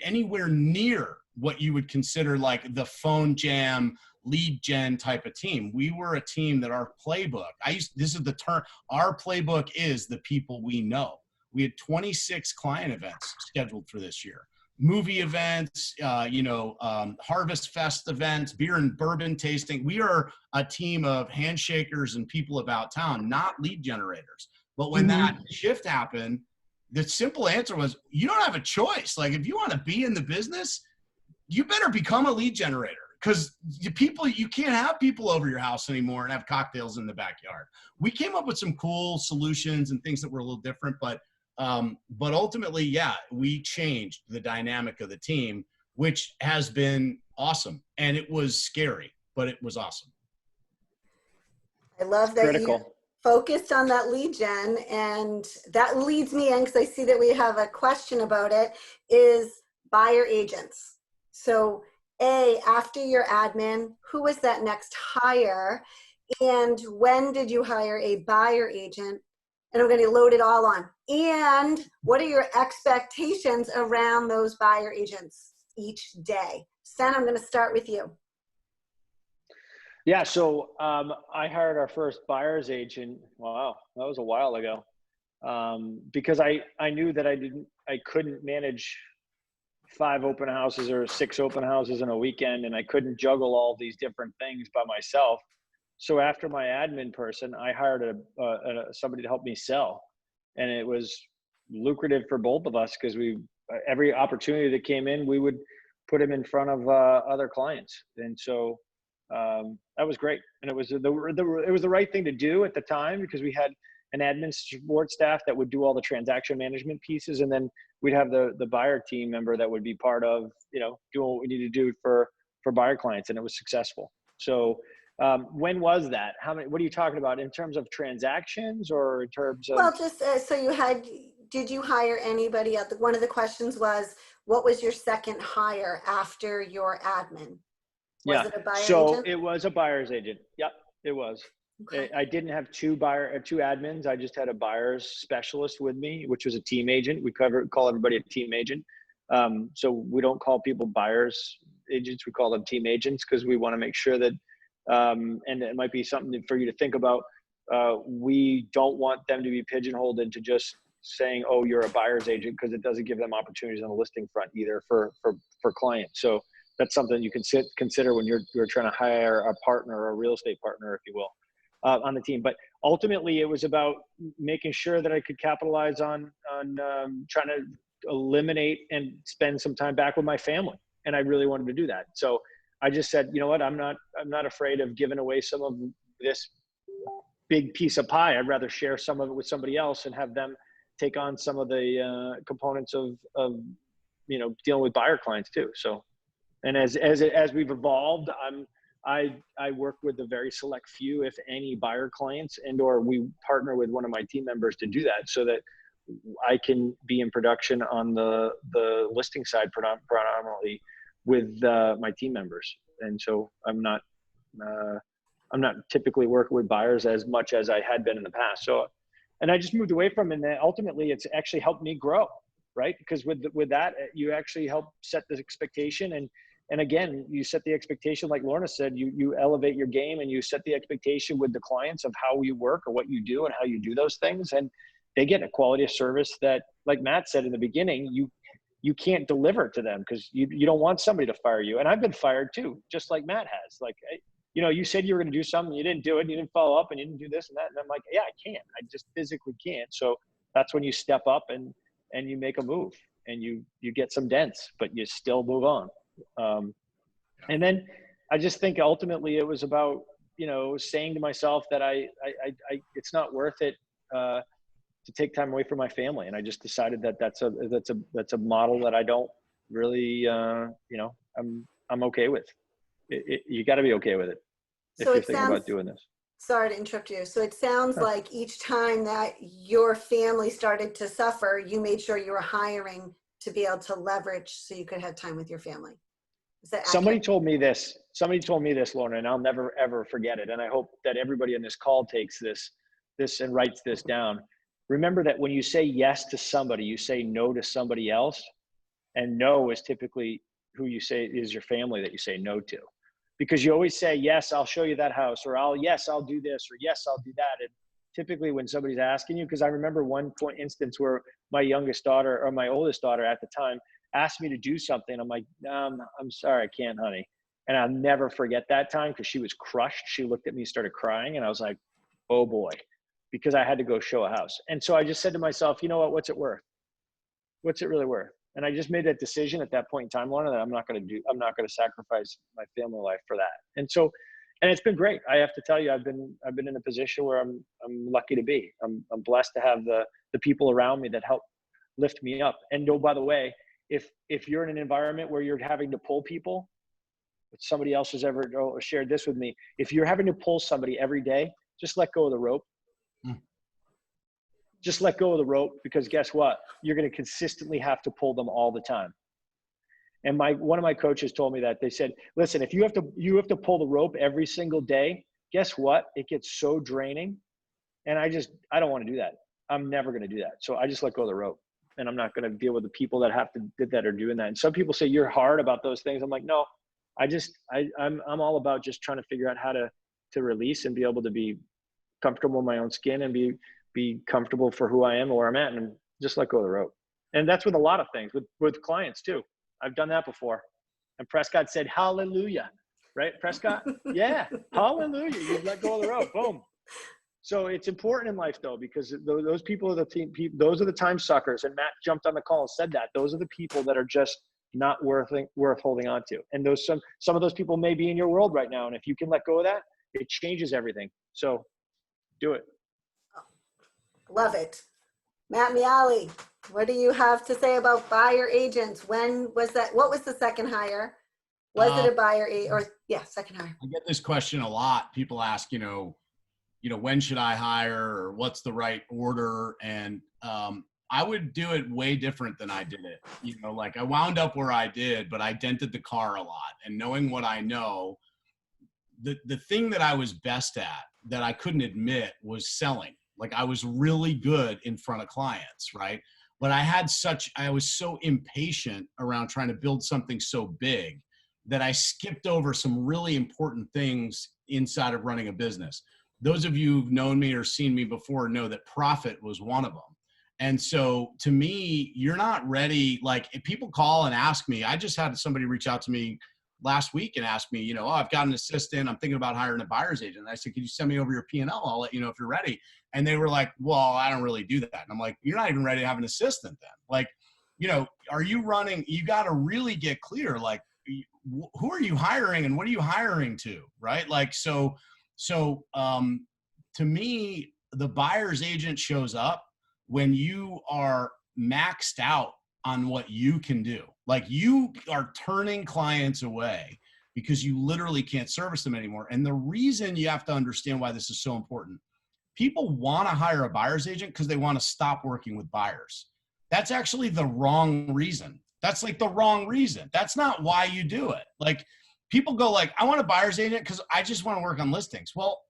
anywhere near what you would consider like the phone jam lead gen type of team. We were a team that our playbook, this is the term, our playbook is the people we know. We had 26 client events scheduled for this year. Movie events, Harvest Fest events, beer and bourbon tasting. We are a team of handshakers and people about town, not lead generators. But when that shift happened, the simple answer was, you don't have a choice. Like if you want to be in the business, you better become a lead generator. Because you can't have people over your house anymore and have cocktails in the backyard. We came up with some cool solutions and things that were a little different, but ultimately, yeah, we changed the dynamic of the team, which has been awesome. And it was scary, but it was awesome. I love that you focused on that lead gen, and that leads me in, because I see that we have a question about it, is buyer agents. So after your admin, who was that next hire? And when did you hire a buyer agent? And I'm going to load it all on. And what are your expectations around those buyer agents each day? Sven, I'm going to start with you. Yeah, so I hired our first buyer's agent. Wow, that was a while ago. Because I knew that I couldn't manage 5 open houses or 6 open houses in a weekend, and I couldn't juggle all these different things by myself. So after my admin person, I hired somebody to help me sell, and it was lucrative for both of us because every opportunity that came in, we would put him in front of other clients, and so that was great. And it was the right thing to do at the time, because we had an admin support staff that would do all the transaction management pieces, and then we'd have the buyer team member that would be part of, doing what we need to do for buyer clients, and it was successful. So when was that? What are you talking about in terms of transactions, or in terms of? Well, just did you hire anybody else? One of the questions was, what was your second hire after your admin? Was it a buyer agent? It was a buyer's agent. Yep, it was. Okay. I didn't have 2 admins. I just had a buyer's specialist with me, which was a team agent. We call everybody a team agent. So we don't call people buyer's agents. We call them team agents, because we want to make sure that, and it might be something for you to think about. We don't want them to be pigeonholed into just saying, oh, you're a buyer's agent, because it doesn't give them opportunities on the listing front either for clients. So that's something you can consider when you're trying to hire a partner or a real estate partner, if you will. On the team. But ultimately it was about making sure that I could capitalize on trying to eliminate and spend some time back with my family. And I really wanted to do that. So I just said, you know what, I'm not afraid of giving away some of this big piece of pie. I'd rather share some of it with somebody else and have them take on some of the components of you know, dealing with buyer clients too. So, and as we've evolved, I work with a very select few, if any, buyer clients, and or we partner with one of my team members to do that, so that I can be in production on the listing side predominantly with my team members. And so I'm not typically working with buyers as much as I had been in the past. So, and I just moved away from it, and then ultimately it's actually helped me grow, right? Because with that, you actually help set the expectation, and again, you set the expectation, like Lorna said, you elevate your game, and you set the expectation with the clients of how you work or what you do and how you do those things, and they get a quality of service that, like Matt said in the beginning, you can't deliver to them because you don't want somebody to fire you. And I've been fired too, just like Matt has. Like, you know, you said you were going to do something, you didn't do it, you didn't follow up, and you didn't do this and that. And I'm like, yeah, I can't. I just physically can't. So that's when you step up and you make a move, and you get some dents, but you still move on. And then I just think ultimately it was about, you know, saying to myself that I it's not worth it to take time away from my family. And I just decided that that's a model that I don't really, you know, I'm okay with. You got to be okay with it if you're thinking about doing this. Sorry to interrupt you. So it sounds like each time that your family started to suffer, you made sure you were hiring to be able to leverage so you could have time with your family. Is that accurate? Somebody told me this, Lorna, and I'll never, ever forget it. And I hope that everybody on this call takes this and writes this down. Remember that when you say yes to somebody, you say no to somebody else, and no is typically who you say is your family that you say no to. Because you always say, yes, I'll show you that house, or yes, I'll do this, or yes, I'll do that. And typically when somebody's asking you, because I remember one instance where my youngest daughter, or my oldest daughter at the time, asked me to do something. I'm like, I'm sorry, I can't, honey. And I'll never forget that time, because she was crushed. She looked at me, started crying, and I was like, oh boy, because I had to go show a house. And so I just said to myself, you know what, what's it worth? What's it really worth? And I just made that decision at that point in time, Lorna, that I'm not going to sacrifice my family life for that. And so, and it's been great. I have to tell you, I've been in a position where I'm lucky to be. I'm blessed to have the people around me that help lift me up. And oh, by the way, if you're in an environment where you're having to pull people, somebody else has ever shared this with me. If you're having to pull somebody every day, just let go of the rope. Just let go of the rope, because guess what? You're going to consistently have to pull them all the time. And one of my coaches told me that. They said, listen, if you have to pull the rope every single day, guess what? It gets so draining. And I don't want to do that. I'm never going to do that. So I just let go of the rope, and I'm not going to deal with the people that are doing that. And some people say you're hard about those things. I'm like, no, I'm all about just trying to figure out how to release and be able to be comfortable in my own skin and be comfortable for who I am and where I'm at, and just let go of the rope. And that's with a lot of things, with clients too. I've done that before. And Prescott said, hallelujah, right? Prescott? Yeah, hallelujah. You let go of the rope, boom. So it's important in life though, because those people are those are the time suckers. And Matt jumped on the call and said that. Those are the people that are just not worth holding on to. And some of those people may be in your world right now. And if you can let go of that, it changes everything. So do it. Love it. Matt Miale, what do you have to say about buyer agents? When was that? What was the second hire? Was it a buyer second hire? I get this question a lot. People ask, when should I hire, or what's the right order? And I would do it way different than I did it. Like I wound up where I did, but I dented the car a lot. And knowing what I know, the thing that I was best at that I couldn't admit was selling. Like I was really good in front of clients, right? But I was so impatient around trying to build something so big that I skipped over some really important things inside of running a business. Those of you who've known me or seen me before know that profit was one of them. And so to me, you're not ready. Like if people call and ask me, I just had somebody reach out to me last week and ask me, I've got an assistant, I'm thinking about hiring a buyer's agent. And I said, could you send me over your P&L? I'll let you know if you're ready. And they were like, well, I don't really do that. And I'm like, you're not even ready to have an assistant then. Like, are you running, you got to really get clear. Like, who are you hiring and what are you hiring to, right? Like, so to me, the buyer's agent shows up when you are maxed out on what you can do. Like, you are turning clients away because you literally can't service them anymore. And the reason you have to understand why this is so important, people want to hire a buyer's agent because they want to stop working with buyers. That's actually the wrong reason. That's like the wrong reason. That's not why you do it. Like, people go like, I want a buyer's agent because I just want to work on listings. Well,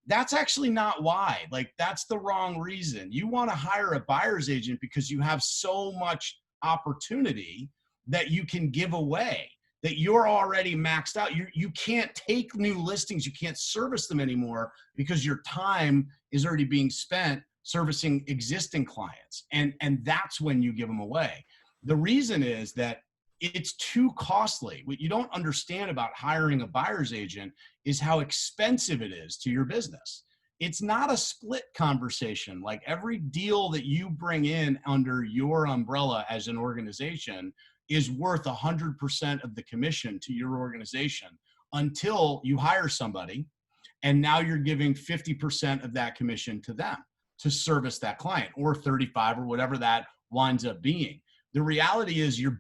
that's actually not why. Like, that's the wrong reason. You want to hire a buyer's agent because you have so much opportunity that you can give away, that you're already maxed out. You can't take new listings. You can't service them anymore because your time is already being spent servicing existing clients. And that's when you give them away. The reason is that it's too costly. What you don't understand about hiring a buyer's agent is how expensive it is to your business. It's not a split conversation. Like, every deal that you bring in under your umbrella as an organization is worth 100% of the commission to your organization until you hire somebody, and now you're giving 50% of that commission to them to service that client, or 35, or whatever that winds up being. The reality is you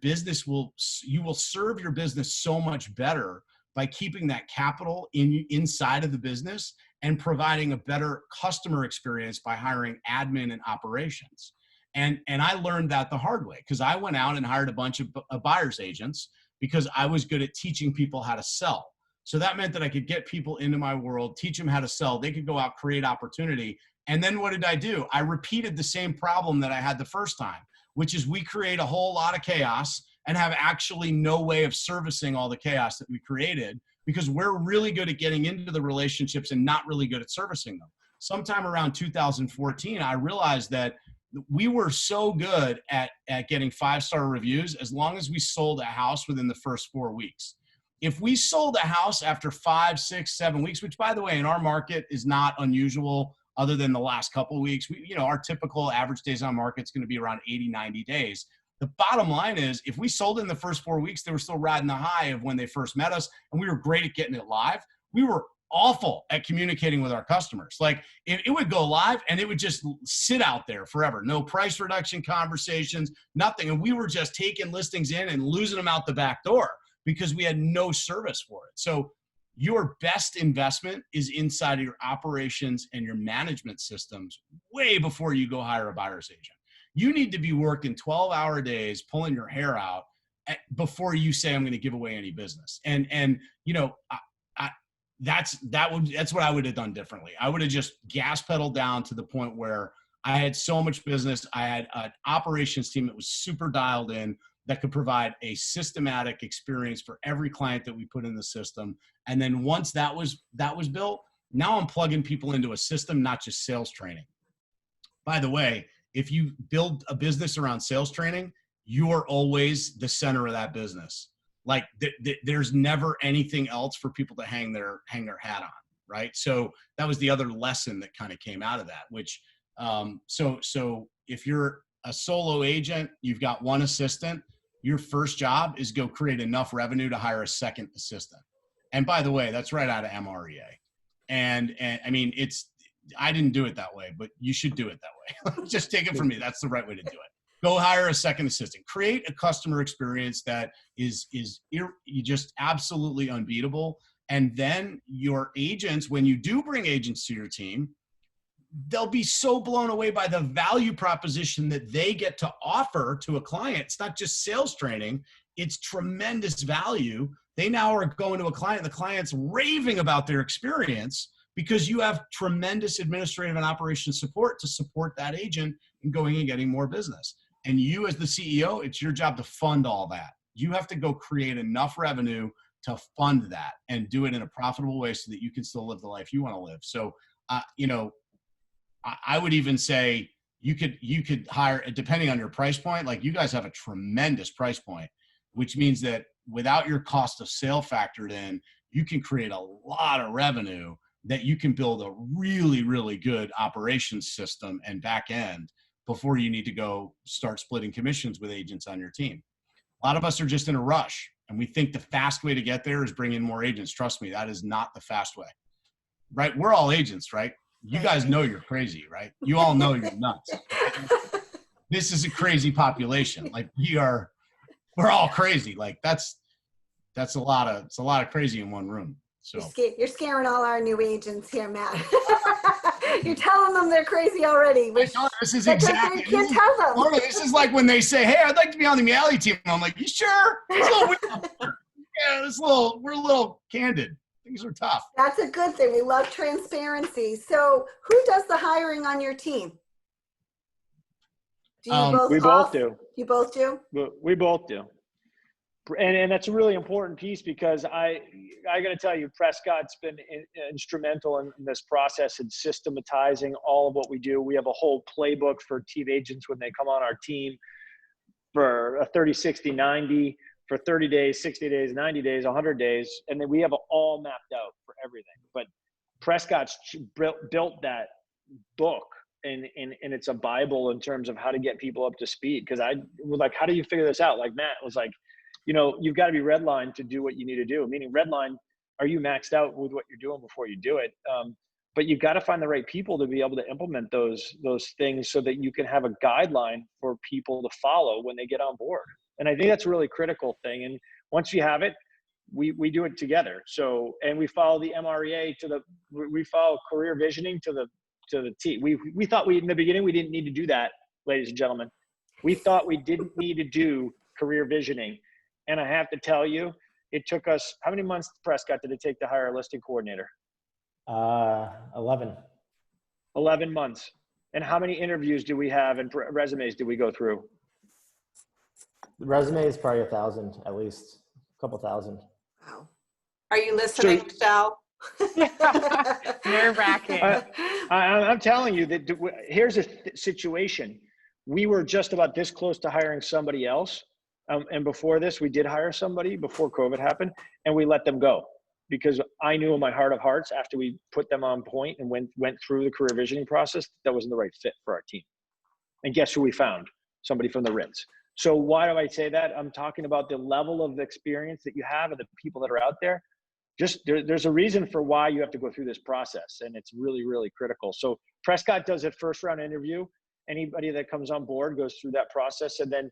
will serve your business so much better by keeping that capital inside of the business and providing a better customer experience by hiring admin and operations. And I learned that the hard way, because I went out and hired a bunch of buyer's agents because I was good at teaching people how to sell. So that meant that I could get people into my world, teach them how to sell. They could go out, create opportunity. And then what did I do? I repeated the same problem that I had the first time, which is we create a whole lot of chaos and have actually no way of servicing all the chaos that we created, because we're really good at getting into the relationships and not really good at servicing them. Sometime around 2014, I realized that we were so good at getting 5-star reviews as long as we sold a house within the first 4 weeks. If we sold a house after 5, 6, 7 weeks, which, by the way, in our market is not unusual other than the last couple of weeks, our typical average days on market is going to be around 80, 90 days. The bottom line is, if we sold in the first 4 weeks, they were still riding the high of when they first met us, and we were great at getting it live. We were awful at communicating with our customers. Like, it would go live and it would just sit out there forever. No price reduction conversations, nothing. And we were just taking listings in and losing them out the back door because we had no service for it. So your best investment is inside of your operations and your management systems way before you go hire a buyer's agent. You need to be working 12-hour days, pulling your hair out before you say, I'm going to give away any business. And that's what I would have done differently. I would have just gas pedaled down to the point where I had so much business. I had an operations team that was super dialed in, that could provide a systematic experience for every client that we put in the system. And then once that was built, now I'm plugging people into a system, not just sales training. By the way, if you build a business around sales training, you're always the center of that business. Like, there's never anything else for people to hang their hat on, right? So that was the other lesson that kind of came out of that, which, so if you're a solo agent, you've got one assistant, your first job is go create enough revenue to hire a second assistant. And by the way, that's right out of MREA. And I mean, I didn't do it that way, but you should do it that way. Just take it from me. That's the right way to do it. Go hire a second assistant. Create a customer experience that is just absolutely unbeatable. And then your agents, when you do bring agents to your team, they'll be so blown away by the value proposition that they get to offer to a client. It's not just sales training. It's tremendous value. They now are going to a client. The client's raving about their experience because you have tremendous administrative and operations support to support that agent in going and getting more business. And you, as the CEO, it's your job to fund all that. You have to go create enough revenue to fund that and do it in a profitable way so that you can still live the life you want to live. So, I would even say you could hire, depending on your price point, like you guys have a tremendous price point, which means that without your cost of sale factored in, you can create a lot of revenue that you can build a really, really good operations system and back end before you need to go start splitting commissions with agents on your team. A lot of us are just in a rush. And we think the fast way to get there is bring in more agents. Trust me, that is not the fast way, right? We're all agents, right? You guys know you're crazy, right? You all know you're nuts. This is a crazy population. Like we're all crazy. Like it's a lot of crazy in one room. So You're scaring all our new agents here, Matt. You're telling them they're crazy already. This is exactly. You can't tell them. Laura, this is like when they say, "Hey, I'd like to be on the Miale team." I'm like, "You sure?" It's a little weird. Yeah, we're a little candid. Things are tough. That's a good thing. We love transparency. So, who does the hiring on your team? Do you we both do. You both do? We both do. And that's a really important piece because I got to tell you, Prescott's been instrumental in this process and systematizing all of what we do. We have a whole playbook for team agents when they come on our team for a 30, 60, 90, for 30 days, 60 days, 90 days, 100 days. And then we have it all mapped out for everything. But Prescott's built that book. And it's a Bible in terms of how to get people up to speed. Because I was like, how do you figure this out? Like Matt was like, you've got to be redlined to do what you need to do. Meaning redline, are you maxed out with what you're doing before you do it? But you've got to find the right people to be able to implement those things so that you can have a guideline for people to follow when they get on board. And I think that's a really critical thing. And once you have it, we do it together. So, and we follow the MREA we follow career visioning to the T. We thought in the beginning, we didn't need to do that, ladies and gentlemen. We thought we didn't need to do career visioning. And I have to tell you, it took us, how many months, Prescott, did it take to hire a listing coordinator? 11. 11 months. And how many interviews do we have and resumes did we go through? The resume is probably 1,000, at least a couple thousand. Wow. Are you listening, Michelle? Nerve-wracking. I'm telling you that here's a situation. We were just about this close to hiring somebody else. And before this, we did hire somebody before COVID happened, and we let them go because I knew in my heart of hearts after we put them on point and went through the career visioning process, that wasn't the right fit for our team. And guess who we found? Somebody from the Ritz. So why do I say that? I'm talking about the level of experience that you have and the people that are out there. There's a reason for why you have to go through this process, and it's really, really critical. So Prescott does a first round interview. Anybody that comes on board goes through that process, and then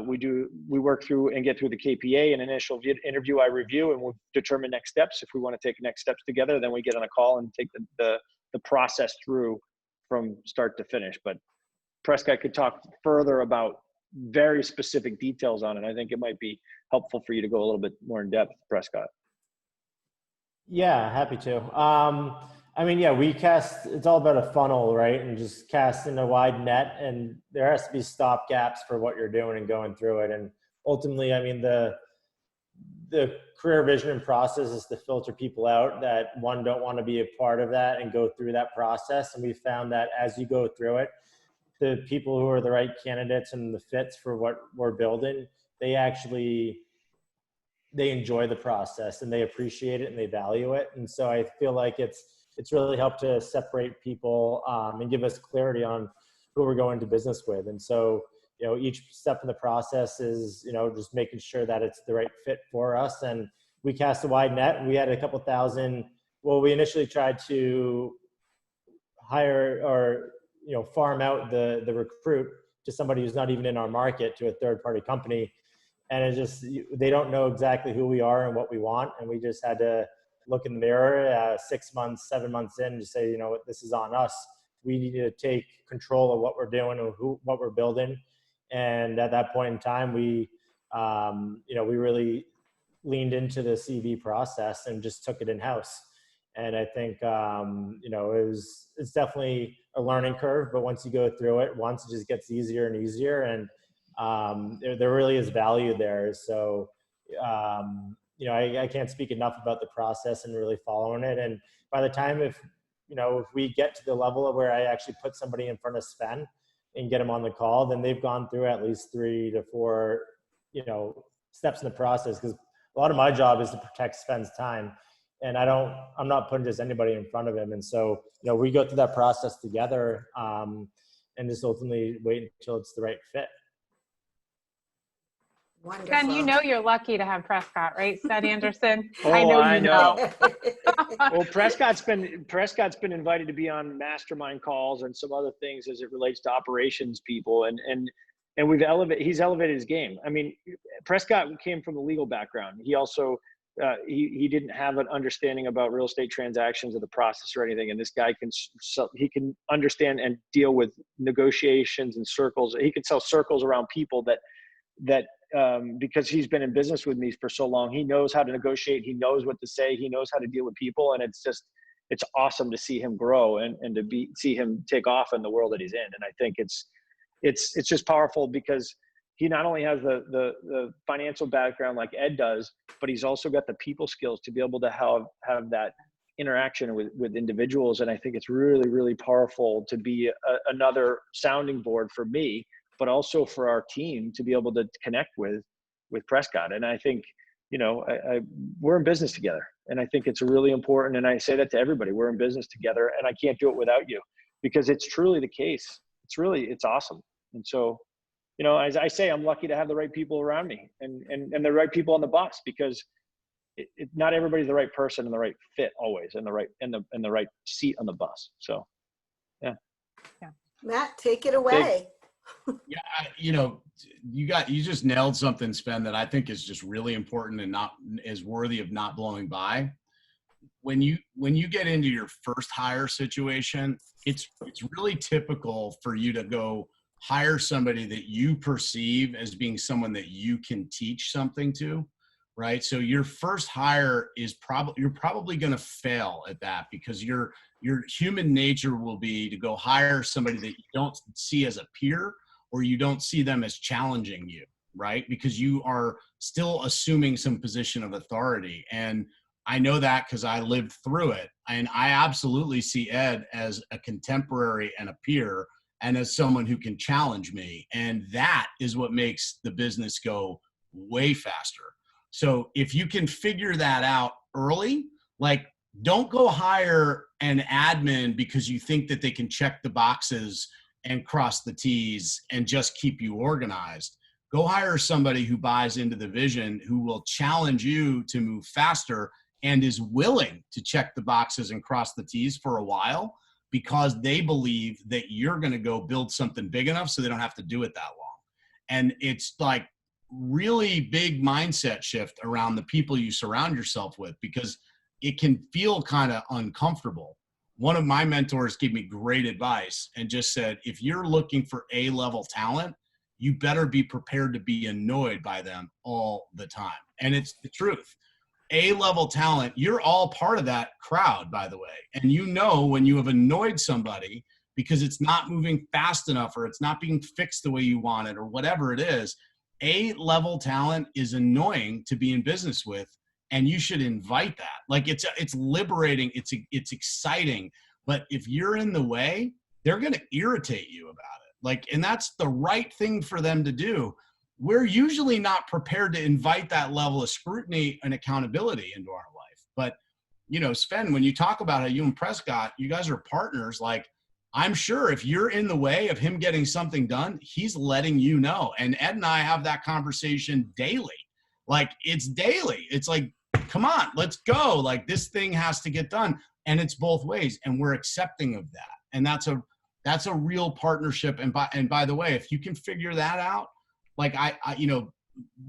we work through and get through the KPA. An initial interview I review, and we'll determine next steps. If we want to take next steps together, then we get on a call and take the process through from start to finish. But Prescott could talk further about very specific details on it. I think it might be helpful for you to go a little bit more in depth, Prescott. Yeah, happy to. It's all about a funnel, right? And just casting a wide net, and there has to be stop gaps for what you're doing and going through it. And ultimately, the career vision process is to filter people out that don't want to be a part of that and go through that process. And we found that as you go through it, the people who are the right candidates and the fits for what we're building, they enjoy the process and they appreciate it and they value it. And so I feel like it's really helped to separate people and give us clarity on who we're going to business with. And so, each step in the process is, just making sure that it's the right fit for us. And we cast a wide net. We had a couple thousand. Well, we initially tried to hire or, farm out the recruit to somebody who's not even in our market, to a third-party company. And they don't know exactly who we are and what we want. And we just had to look in the mirror 6 months, 7 months in to say, this is on us. We need to take control of what we're doing and what we're building. And at that point in time, we really leaned into the CV process and just took it in-house. And I think, it's definitely a learning curve, but once you go through it, it just gets easier and easier. And there really is value there. So, I can't speak enough about the process and really following it. And by the time, if we get to the level of where I actually put somebody in front of Sven and get them on the call, then they've gone through at least 3 to 4, steps in the process. Because a lot of my job is to protect Sven's time. And I'm not putting just anybody in front of him. And so, we go through that process together and just ultimately wait until it's the right fit. Wonderful. Sven, you know you're lucky to have Prescott, right, Sven Andersen? Oh, I know. Well, Prescott's been invited to be on mastermind calls and some other things as it relates to operations people, and he's elevated his game. I mean, Prescott came from a legal background. He also he didn't have an understanding about real estate transactions or the process or anything. And this guy he can understand and deal with negotiations and circles. He can sell circles around people that because he's been in business with me for so long, he knows how to negotiate. He knows what to say. He knows how to deal with people. And it's awesome to see him grow and to see him take off in the world that he's in. And I think it's just powerful because he not only has the financial background like Ed does, but he's also got the people skills to be able to have that interaction with individuals. And I think it's really, really powerful to be another sounding board for me, but also for our team to be able to connect with Prescott. And I think, we're in business together. And I think it's really important. And I say that to everybody, we're in business together, and I can't do it without you, because it's truly the case. It's awesome. And so, as I say, I'm lucky to have the right people around me and the right people on the bus, because not everybody's the right person and the right fit always, and the right seat on the bus. So, yeah. Matt, take it away. Yeah, you just nailed something, Sven, that I think is just really important and is worthy of not blowing by. When you get into your first hire situation, it's really typical for you to go hire somebody that you perceive as being someone that you can teach something to, right? So your first hire you're probably going to fail at that, because your human nature will be to go hire somebody that you don't see as a peer, or you don't see them as challenging you, right? Because you are still assuming some position of authority. And I know that because I lived through it. And I absolutely see Ed as a contemporary and a peer, and as someone who can challenge me. And that is what makes the business go way faster. So if you can figure that out early, like, don't go hire an admin because you think that they can check the boxes and cross the T's and just keep you organized. Go hire somebody who buys into the vision, who will challenge you to move faster and is willing to check the boxes and cross the T's for a while, because they believe that you're going to go build something big enough so they don't have to do it that long. And it's like really big mindset shift around the people you surround yourself with, because it can feel kind of uncomfortable. One of my mentors gave me great advice and just said, if you're looking for A-level talent, you better be prepared to be annoyed by them all the time. And it's the truth. A-level talent, you're all part of that crowd, by the way. And when you have annoyed somebody because it's not moving fast enough, or it's not being fixed the way you want it, or whatever it is, A-level talent is annoying to be in business with, and you should invite that. Like, it's liberating, it's exciting. But if you're in the way, they're going to irritate you about it. Like, and that's the right thing for them to do. We're usually not prepared to invite that level of scrutiny and accountability into our life. But, Sven, when you talk about how you and Prescott, you guys are partners, like, I'm sure if you're in the way of him getting something done, he's letting you know. And Ed and I have that conversation daily. Like, it's daily. It's like, come on, let's go. Like, this thing has to get done. And it's both ways. And we're accepting of that. And that's a real partnership. And by the way, if you can figure that out, like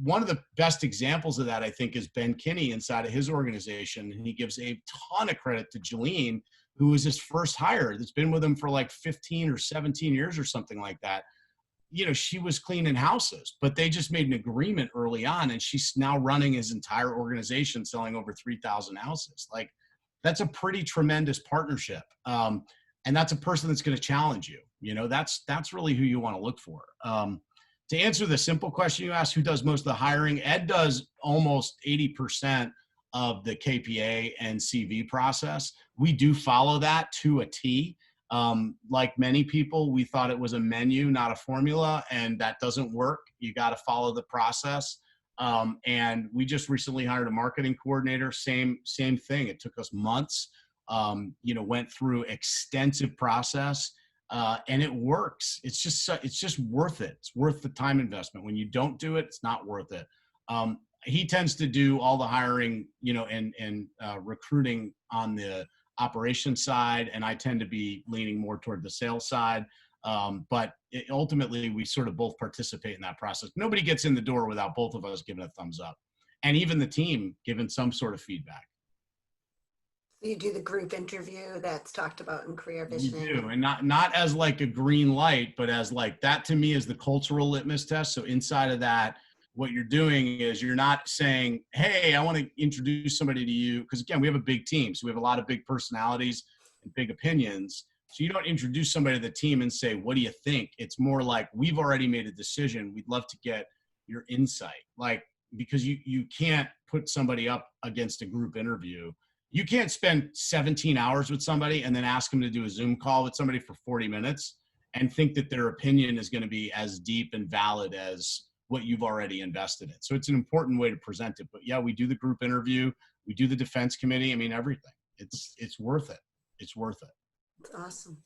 one of the best examples of that, I think, is Ben Kinney inside of his organization. And he gives a ton of credit to Jolene, who was his first hire, that's been with him for like 15 or 17 years or something like that. She was cleaning houses, but they just made an agreement early on, and she's now running his entire organization, selling over 3,000 houses. Like, that's a pretty tremendous partnership. And that's a person that's going to challenge you. That's really who you want to look for. To answer the simple question you asked, who does most of the hiring? Ed does almost 80% of the KPA and CV process. We do follow that to a T. Like many people, we thought it was a menu, not a formula, and that doesn't work. You got to follow the process. And we just recently hired a marketing coordinator. Same thing. It took us months. Went through extensive process. and it works. It's just worth it. It's worth the time investment. When you don't do it, it's not worth it. He tends to do all the hiring, and recruiting on the operations side, and I tend to be leaning more toward the sales side. But ultimately, we sort of both participate in that process. Nobody gets in the door without both of us giving a thumbs up, and even the team giving some sort of feedback. You do the group interview that's talked about in career visioning. We do, and not as like a green light, but as like that to me is the cultural litmus test. So inside of that, what you're doing is you're not saying, hey, I want to introduce somebody to you. Because again, we have a big team. So we have a lot of big personalities and big opinions. So you don't introduce somebody to the team and say, what do you think? It's more like, we've already made a decision. We'd love to get your insight. Like, because you can't put somebody up against a group interview. You can't spend 17 hours with somebody and then ask them to do a Zoom call with somebody for 40 minutes and think that their opinion is going to be as deep and valid as what you've already invested in. So it's an important way to present it. But yeah, we do the group interview. We do the defense committee. I mean, everything. It's worth it. It's worth it. That's awesome.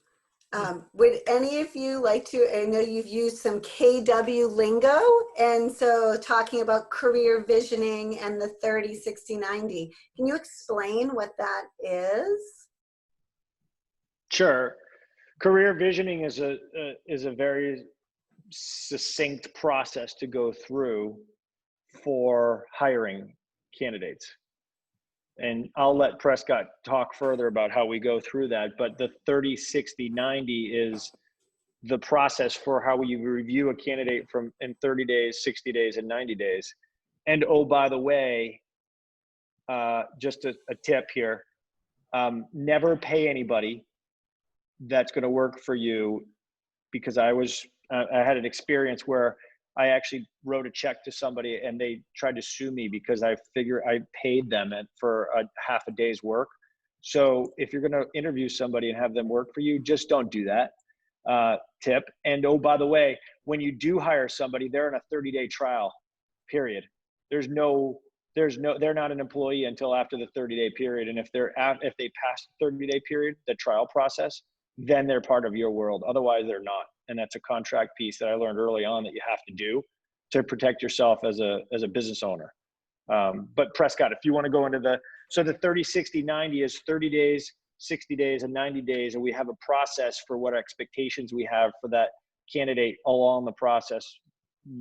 Would any of you like to, I know you've used some KW lingo, and so talking about career visioning and the 30, 60, 90. Can you explain what that is? Sure. Career visioning is a very succinct process to go through for hiring candidates. And I'll let Prescott talk further about how we go through that. But the 30, 60, 90 is the process for how we review a candidate in 30 days, 60 days, and 90 days. And oh, by the way, just a tip here, never pay anybody that's going to work for you, because I had an experience where I actually wrote a check to somebody and they tried to sue me because I paid them for a half a day's work. So if you're going to interview somebody and have them work for you, just don't do that. Tip. And oh, by the way, when you do hire somebody, they're in a 30-day trial period. They're not an employee until after the 30-day period. And if they pass the 30-day period, the trial process, then they're part of your world. Otherwise, they're not. And that's a contract piece that I learned early on that you have to do to protect yourself as a business owner. But Prescott, if you want to go into the 30, 60, 90 is 30 days, 60 days, and 90 days. And we have a process for what expectations we have for that candidate along the process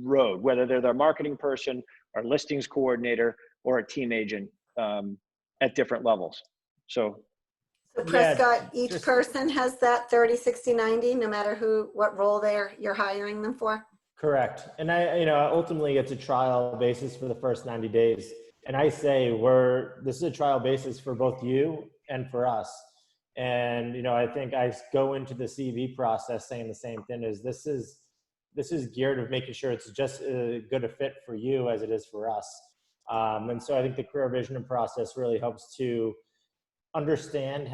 road, whether they're their marketing person, our listings coordinator, or a team agent at different levels. So Prescott, each person has that 30, 60, 90, no matter what role you're hiring them for? Correct. And ultimately it's a trial basis for the first 90 days. And I say this is a trial basis for both you and for us. And, I think I go into the CV process saying the same thing, is this is geared of making sure it's just as good a fit for you as it is for us. And so I think the career visioning process really helps to understand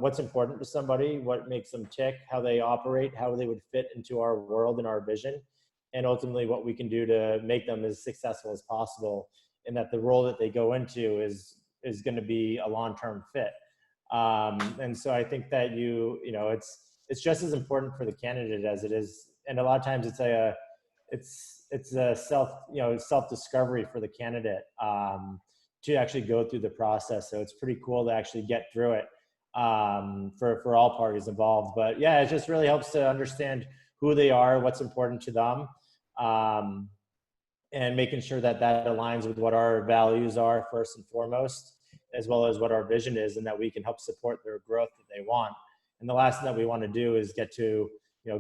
what's important to somebody, what makes them tick, how they operate, how they would fit into our world and our vision, and ultimately what we can do to make them as successful as possible, and that the role that they go into is going to be a long-term fit. And so I think that it's just as important for the candidate as it is, and a lot of times it's a self-discovery for the candidate to actually go through the process. So it's pretty cool to actually get through it for all parties involved. But yeah, it just really helps to understand who they are, what's important to them, and making sure that aligns with what our values are first and foremost, as well as what our vision is, and that we can help support their growth that they want. And the last thing that we want to do is get to,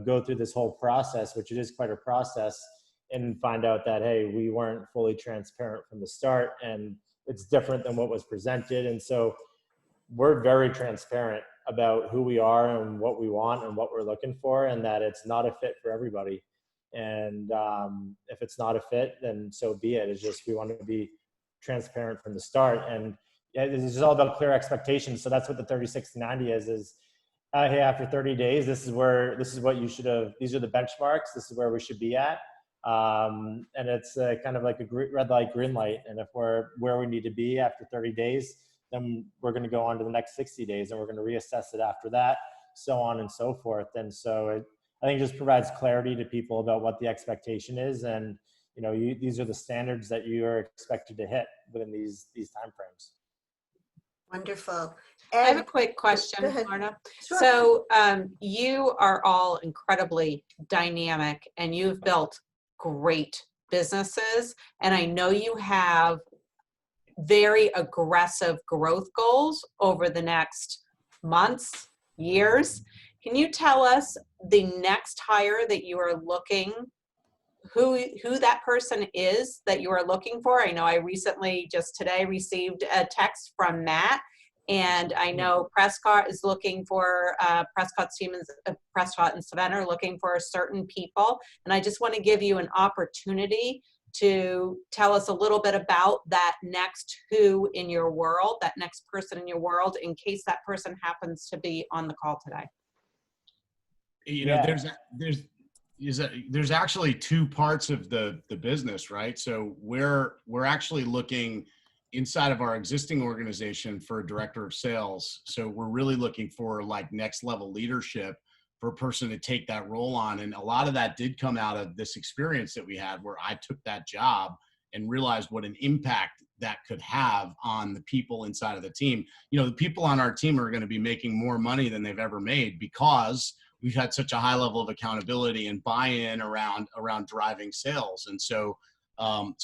go through this whole process, which it is quite a process, and find out that, hey, we weren't fully transparent from the start, and it's different than what was presented. And so we're very transparent about who we are and what we want and what we're looking for, and that it's not a fit for everybody. And if it's not a fit, then so be it. It's just, we want to be transparent from the start. And this is all about clear expectations. So that's what the 30, 60, 90 is hey, after 30 days, this is what you should have, these are the benchmarks, this is where we should be at. And it's kind of like a red light, green light. And if we're where we need to be after 30 days, then we're going to go on to the next 60 days, and we're going to reassess it after that. so on and so forth. And so I think it just provides clarity to people about what the expectation is. And, these are the standards that you are expected to hit within these timeframes. Wonderful. I have a quick question, Marna. Sure. So you are all incredibly dynamic and you've built great businesses. And I know you have very aggressive growth goals over the next months, years. Can you tell us the next hire that you are looking, who that person is that you are looking for? I know I recently, just today, received a text from Matt, and I know Prescott is looking for, Prescott's team is, Prescott and Sven are looking for certain people. And I just want to give you an opportunity to tell us a little bit about that next who in your world, that next person in your world, in case that person happens to be on the call today. There's actually two parts of the business, right? So we're actually looking inside of our existing organization for a director of sales. So we're really looking for like next level leadership for a person to take that role on. And a lot of that did come out of this experience that we had where I took that job and realized what an impact that could have on the people inside of the team. The people on our team are going to be making more money than they've ever made because we've had such a high level of accountability and buy-in around driving sales. And so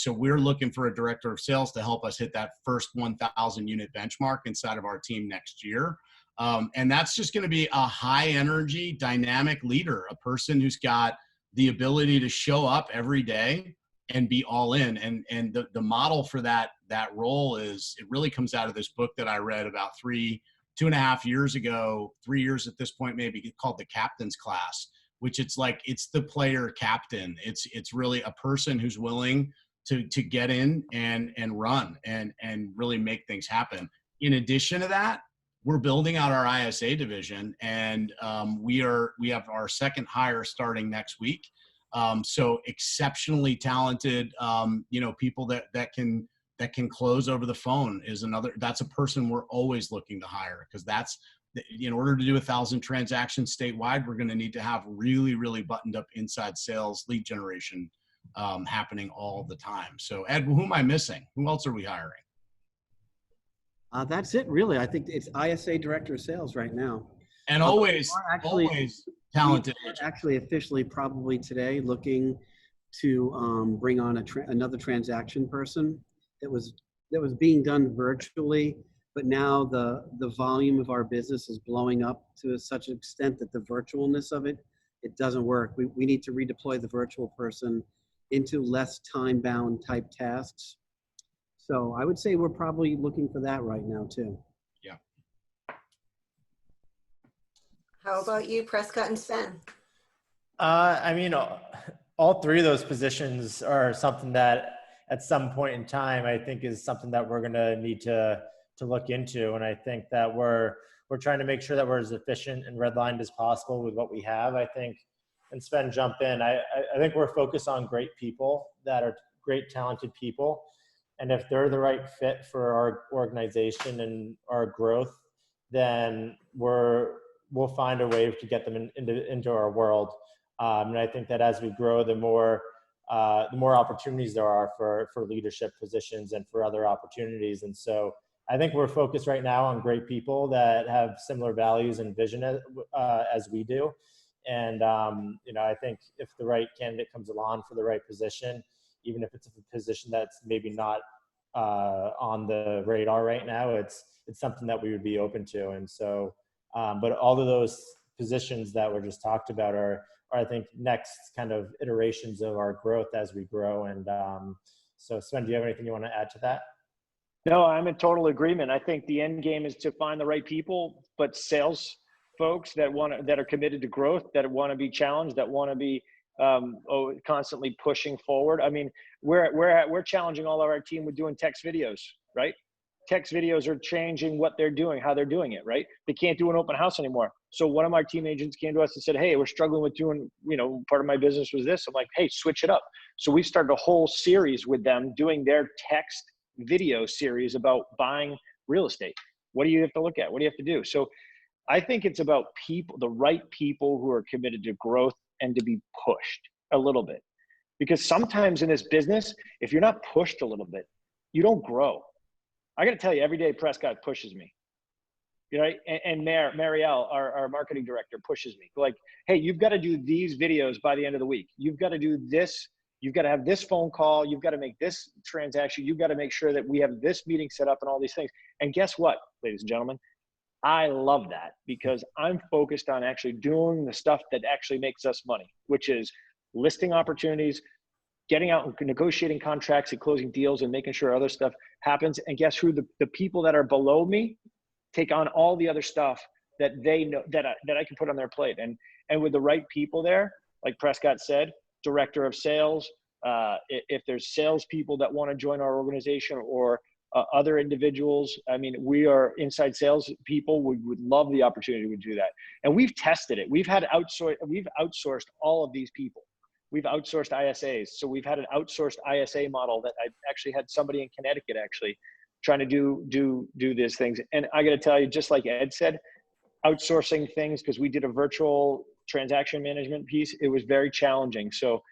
we're looking for a director of sales to help us hit that first 1,000 unit benchmark inside of our team next year. And that's just going to be a high energy, dynamic leader, a person who's got the ability to show up every day and be all in. And the model for that role is, it really comes out of this book that I read about 2.5 years ago, 3 years at this point, maybe, called The Captain's Class, which it's the player captain. It's really a person who's willing to get in and run and really make things happen. In addition to that, we're building out our ISA division, and we have our second hire starting next week. So exceptionally talented, people that can close over the phone that's a person we're always looking to hire, because that's, in order to do 1,000 transactions statewide, we're going to need to have really, really buttoned up inside sales lead generation happening all the time. So Ed, who am I missing? Who else are we hiring? That's it, really. I think it's ISA director of sales right now. And always talented. Actually, officially, probably today, looking to bring on another transaction person. That was being done virtually, but now the volume of our business is blowing up to such an extent that the virtualness of it doesn't work. We need to redeploy the virtual person into less time-bound type tasks. So I would say we're probably looking for that right now too. Yeah. How about you, Prescott and Sven? All three of those positions are something that at some point in time, I think is something that we're going to need to look into. And I think that we're trying to make sure that we're as efficient and redlined as possible with what we have. I think, and Sven, jump in. I think we're focused on great people that are great, talented people. And if they're the right fit for our organization and our growth, then we'll find a way to get them into our world. And I think that as we grow, the more opportunities there are for leadership positions and for other opportunities. And so I think we're focused right now on great people that have similar values and vision as we do. And, I think if the right candidate comes along for the right position, even if it's a position that's maybe not on the radar right now, it's something that we would be open to. And so, but all of those positions that were just talked about are I think next kind of iterations of our growth as we grow. And so Sven, do you have anything you want to add to that? No, I'm in total agreement. I think the end game is to find the right people, but sales folks that are committed to growth, that want to be challenged, that want to be constantly pushing forward. I mean, we're challenging all of our team with doing text videos, right? Text videos are changing what they're doing, how they're doing it, right? They can't do an open house anymore. So one of our team agents came to us and said, hey, we're struggling with doing, part of my business was this. I'm like, hey, switch it up. So we started a whole series with them doing their text video series about buying real estate. What do you have to look at? What do you have to do? So I think it's about people, the right people who are committed to growth and to be pushed a little bit. Because sometimes in this business, if you're not pushed a little bit, you don't grow. I got to tell you, every day Prescott pushes me. You know, and Marielle, our marketing director, pushes me. Like, hey, you've got to do these videos by the end of the week. You've got to do this. You've got to have this phone call. You've got to make this transaction. You've got to make sure that we have this meeting set up and all these things. And guess what, ladies and gentlemen? I love that because I'm focused on actually doing the stuff that actually makes us money, which is listing opportunities, getting out and negotiating contracts and closing deals and making sure other stuff happens. And guess who? The people that are below me take on all the other stuff that they know that I can put on their plate. And with the right people there, like Prescott said, director of sales, if there's salespeople that want to join our organization or other individuals, I mean, we are inside sales people. We would love the opportunity to do that. And we've tested it. We've outsourced all of these people. We've outsourced ISAs. So we've had an outsourced ISA model that I actually had somebody in Connecticut actually trying to do these things. And I got to tell you, just like Ed said, outsourcing things, because we did a virtual transaction management piece, it was very challenging. So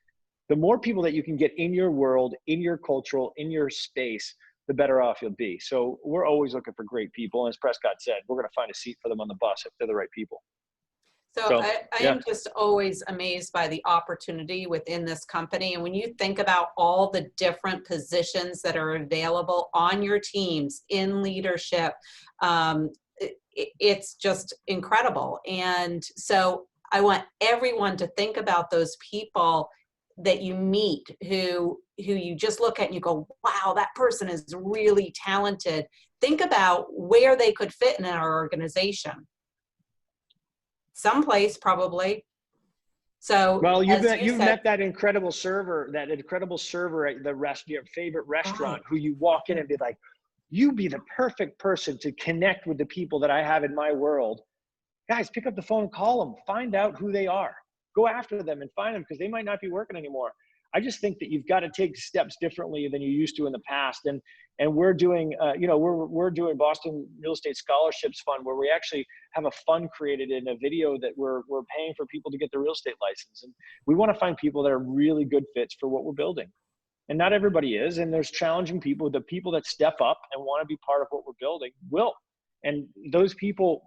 the more people that you can get in your world, in your cultural, in your space, the better off you'll be. So we're always looking for great people. And as Prescott said, we're going to find a seat for them on the bus if they're the right people. So I am just always amazed by the opportunity within this company. And when you think about all the different positions that are available on your teams in leadership, it's just incredible. And so I want everyone to think about those people that you meet who you just look at and you go, wow, that person is really talented. Think about where they could fit in our organization. Someplace probably. So well, you've met that incredible server at your favorite restaurant, who you walk in and be like, you be the perfect person to connect with the people that I have in my world. Guys, pick up the phone, call them, find out who they are, go after them and find them, because they might not be working anymore. I just think that you've got to take steps differently than you used to in the past. And we're doing, we're doing Boston Real Estate Scholarships Fund, where we actually have a fund created in a video that we're paying for people to get their real estate license. And we want to find people that are really good fits for what we're building. And not everybody is. And there's challenging people. The people that step up and want to be part of what we're building will. And those people,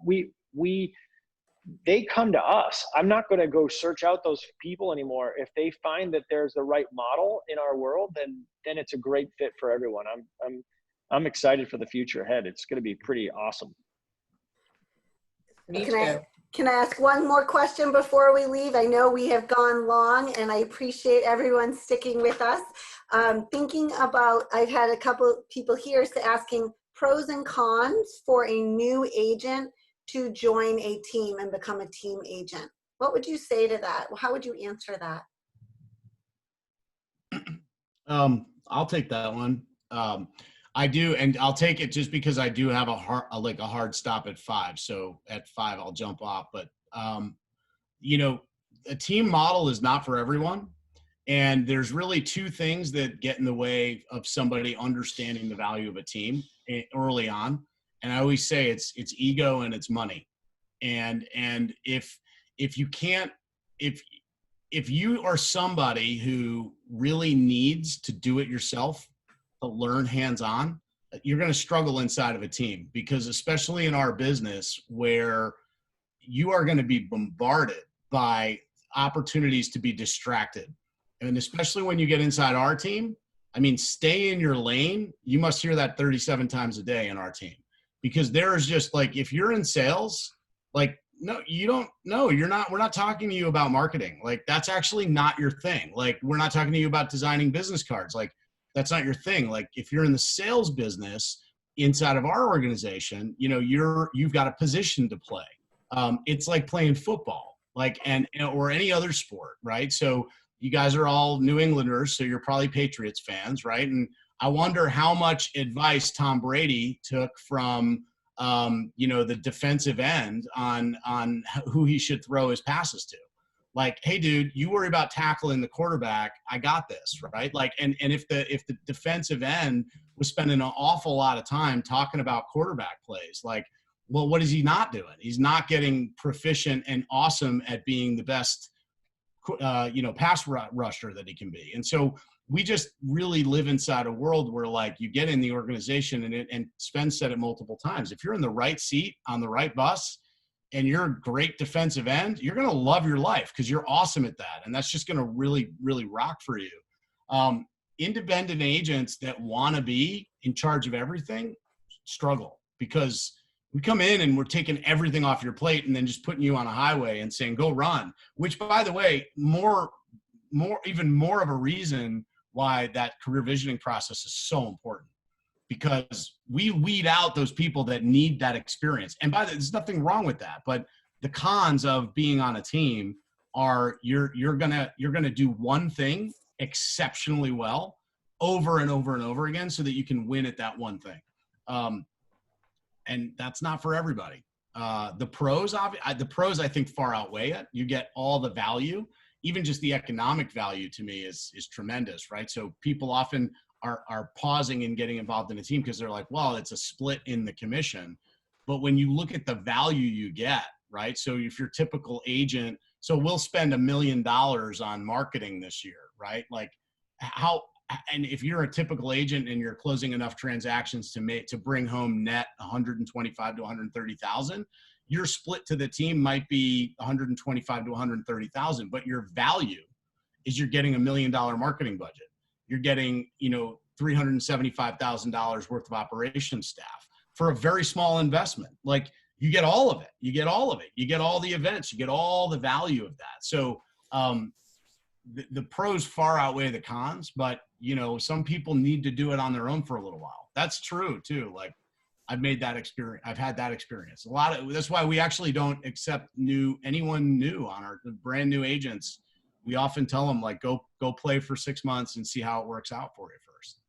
they come to us. I'm not going to go search out those people anymore. If they find that there's the right model in our world, then it's a great fit for everyone. I'm excited for the future ahead. It's going to be pretty awesome. Can I ask one more question before we leave? I know we have gone long, and I appreciate everyone sticking with us. Thinking about, I've had a couple people here asking pros and cons for a new agent to join a team and become a team agent. What would you say to that? How would you answer that? I'll take that one. I do, and I'll take it just because I do have a hard stop at 5. So at 5, I'll jump off. But a team model is not for everyone, and there's really 2 things that get in the way of somebody understanding the value of a team early on. And I always say it's ego and it's money. And if you are somebody who really needs to do it yourself, to learn hands-on, you're going to struggle inside of a team, because especially in our business, where you are going to be bombarded by opportunities to be distracted. And especially when you get inside our team, I mean, stay in your lane. You must hear that 37 times a day in our team. Because there is just like, if you're in sales, like, no, you don't know, we're not talking to you about marketing. Like, that's actually not your thing. Like, we're not talking to you about designing business cards. Like, that's not your thing. Like, if you're in the sales business inside of our organization, you've got a position to play. It's like playing football, or any other sport, right? So you guys are all New Englanders, so you're probably Patriots fans, right? And I wonder how much advice Tom Brady took from, the defensive end on who he should throw his passes to. Like, hey, dude, you worry about tackling the quarterback. I got this, right? Like, and if the defensive end was spending an awful lot of time talking about quarterback plays, like, Well, what is he not doing? He's not getting proficient and awesome at being the best, pass rusher that he can be. And so we just really live inside a world where, like, you get in the organization, and Sven said it multiple times. If you're in the right seat on the right bus and you're a great defensive end, you're going to love your life because you're awesome at that. And that's just going to really, really rock for you. Independent agents that want to be in charge of everything struggle, because we come in and we're taking everything off your plate and then just putting you on a highway and saying, go run, which, by the way, even more of a reason why that career visioning process is so important, because we weed out those people that need that experience. And there's nothing wrong with that, but the cons of being on a team are you're gonna do one thing exceptionally well over and over and over again so that you can win at that one thing. And that's not for everybody. The pros, I think, far outweigh it. You get all the value. Even just the economic value to me is tremendous, right? So people often are pausing and getting involved in a team because they're like, well, it's a split in the commission. But when you look at the value you get, right? So if you're typical agent, so we'll spend $1 million on marketing this year, right? Like and if you're a typical agent and you're closing enough transactions to bring home net 125 to 130,000, your split to the team might be 125 to 130,000, but your value is you're getting $1 million marketing budget. You're getting, $375,000 worth of operations staff for a very small investment. Like, you get all of it. You get all of it. You get all the events. You get all the value of that. So the pros far outweigh the cons, but some people need to do it on their own for a little while. That's true too. Like, I've had that experience. That's why we actually don't accept anyone new on our brand new agents. We often tell them, like, go play for 6 months and see how it works out for you first.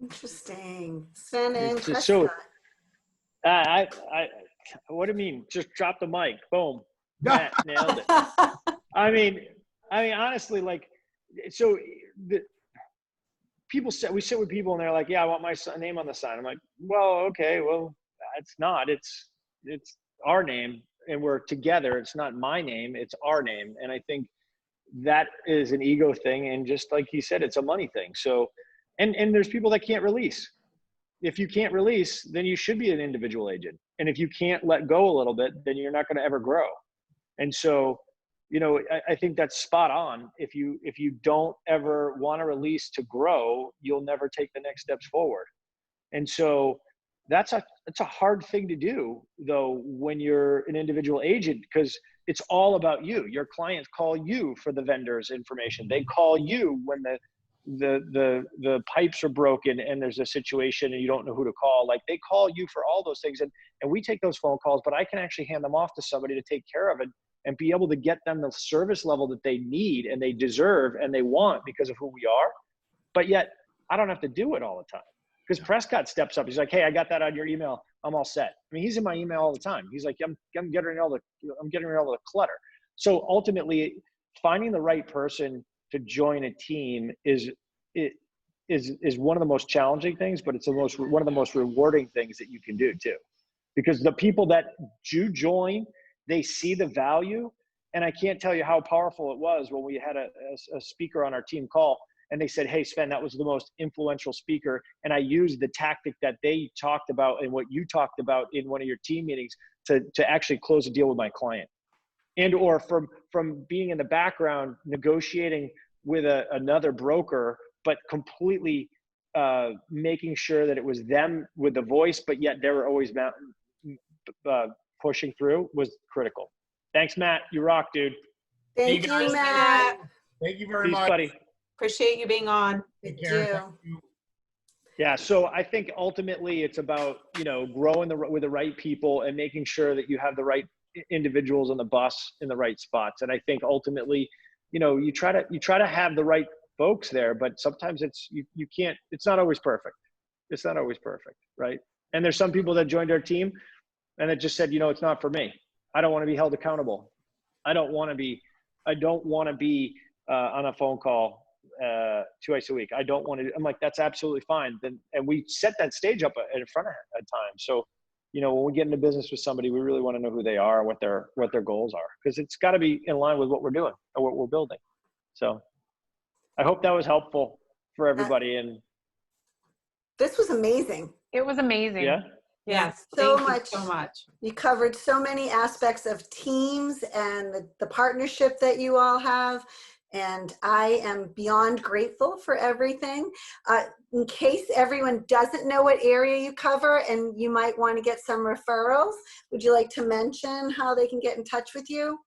Interesting. Sven and Prescott. So, what do you mean? Just drop the mic. Boom. Matt nailed it. I mean, honestly, like, so we sit with people and they're like, yeah, I want my name on the sign. I'm like, well, okay, well, it's not. It's our name, and we're together. It's not my name. It's our name. And I think that is an ego thing. And just like he said, it's a money thing. So, and there's people that can't release. If you can't release, then you should be an individual agent. And if you can't let go a little bit, then you're not going to ever grow. And so, I think that's spot on. If you don't ever want to release to grow, you'll never take the next steps forward. And so it's a hard thing to do, though, when you're an individual agent, because it's all about you. Your clients call you for the vendor's information. They call you when the pipes are broken and there's a situation and you don't know who to call. Like, they call you for all those things. And we take those phone calls, but I can actually hand them off to somebody to take care of it and be able to get them the service level that they need and they deserve and they want because of who we are. But yet I don't have to do it all the time, because Prescott steps up. He's like, hey, I got that on your email. I'm all set. I mean, he's in my email all the time. He's like, I'm getting rid of all the clutter. So ultimately, finding the right person to join a team is one of the most challenging things, but it's one of the most rewarding things that you can do too, because the people that do join, they see the value. And I can't tell you how powerful it was when we had a speaker on our team call, and they said, hey, Sven, that was the most influential speaker. And I used the tactic that they talked about and what you talked about in one of your team meetings to actually close a deal with my client. And or from being in the background negotiating with another broker, but completely making sure that it was them with the voice, but yet they were always pushing through, was critical. Thanks, Matt. You rock, dude. Thank you, Matt. Thank you very Peace, much, buddy. Appreciate you being on. Thank you. Yeah, so I think ultimately it's about, growing with the right people and making sure that you have the right individuals on the bus in the right spots. And I think ultimately, you try to have the right folks there, but sometimes you can't. It's not always perfect. It's not always perfect, right? And there's some people that joined our team and it just said, it's not for me. I don't want to be held accountable. I don't want to be on a phone call twice a week. I don't want to. I'm like, that's absolutely fine. And we set that stage up in front of at times. So you know, when we get into business with somebody, we really want to know who they are and what their goals are, because it's got to be in line with what we're doing or what we're building. So I hope that was helpful for everybody. And this was amazing. It was amazing. yeah. Yes, So thank you much. so much. You covered so many aspects of teams and the partnership that you all have. And I am beyond grateful for everything. In case everyone doesn't know what area you cover and you might want to get some referrals, would you like to mention how they can get in touch with you?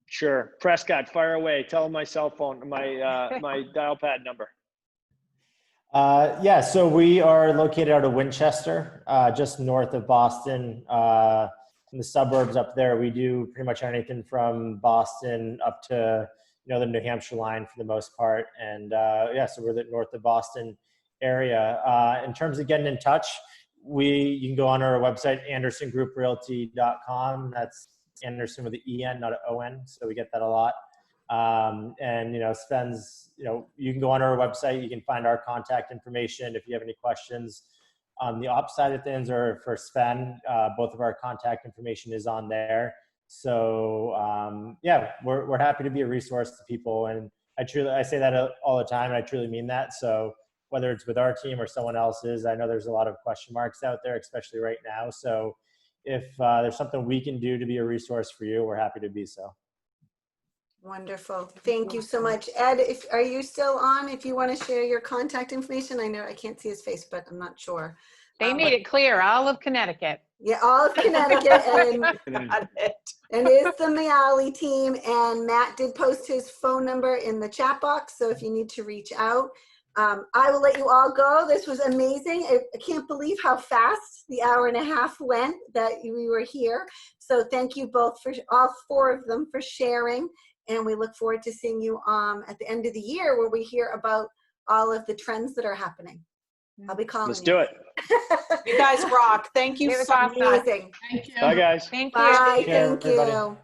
Sure. Prescott, fire away. Tell them my cell phone, my dial pad number. Yeah, so we are located out of Winchester, just north of Boston, in the suburbs up there. We do pretty much anything from Boston up to, the New Hampshire line for the most part. And yeah, so we're the north of Boston area. In terms of getting in touch, you can go on our website, andersengrouprealty.com. That's Andersen with an E-N, not an O-N. So we get that a lot. And Sven's, you can go on our website, you can find our contact information if you have any questions on the ops side of things, or for Sven, both of our contact information is on there. So yeah, we're happy to be a resource to people, and I say that all the time, and I truly mean that. So whether it's with our team or someone else's, I know there's a lot of question marks out there, especially right now. So if there's something we can do to be a resource for you, we're happy to be so. Wonderful. Thank you so much. Ed, are you still on? If you want to share your contact information, I know I can't see his face, but I'm not sure. They made it clear, all of Connecticut. Yeah, all of Connecticut, and it's the Miale team. And Matt did post his phone number in the chat box, so if you need to reach out, I will let you all go. This was amazing. I can't believe how fast the hour and a half went that we were here. So thank you both, for all four of them, for sharing. And we look forward to seeing you at the end of the year, where we hear about all of the trends that are happening. I'll be calling. Let's do it. You guys rock. Thank you so much. Amazing. Thank you. Bye, guys. Thank you. Bye. Take care, Thank everybody. you.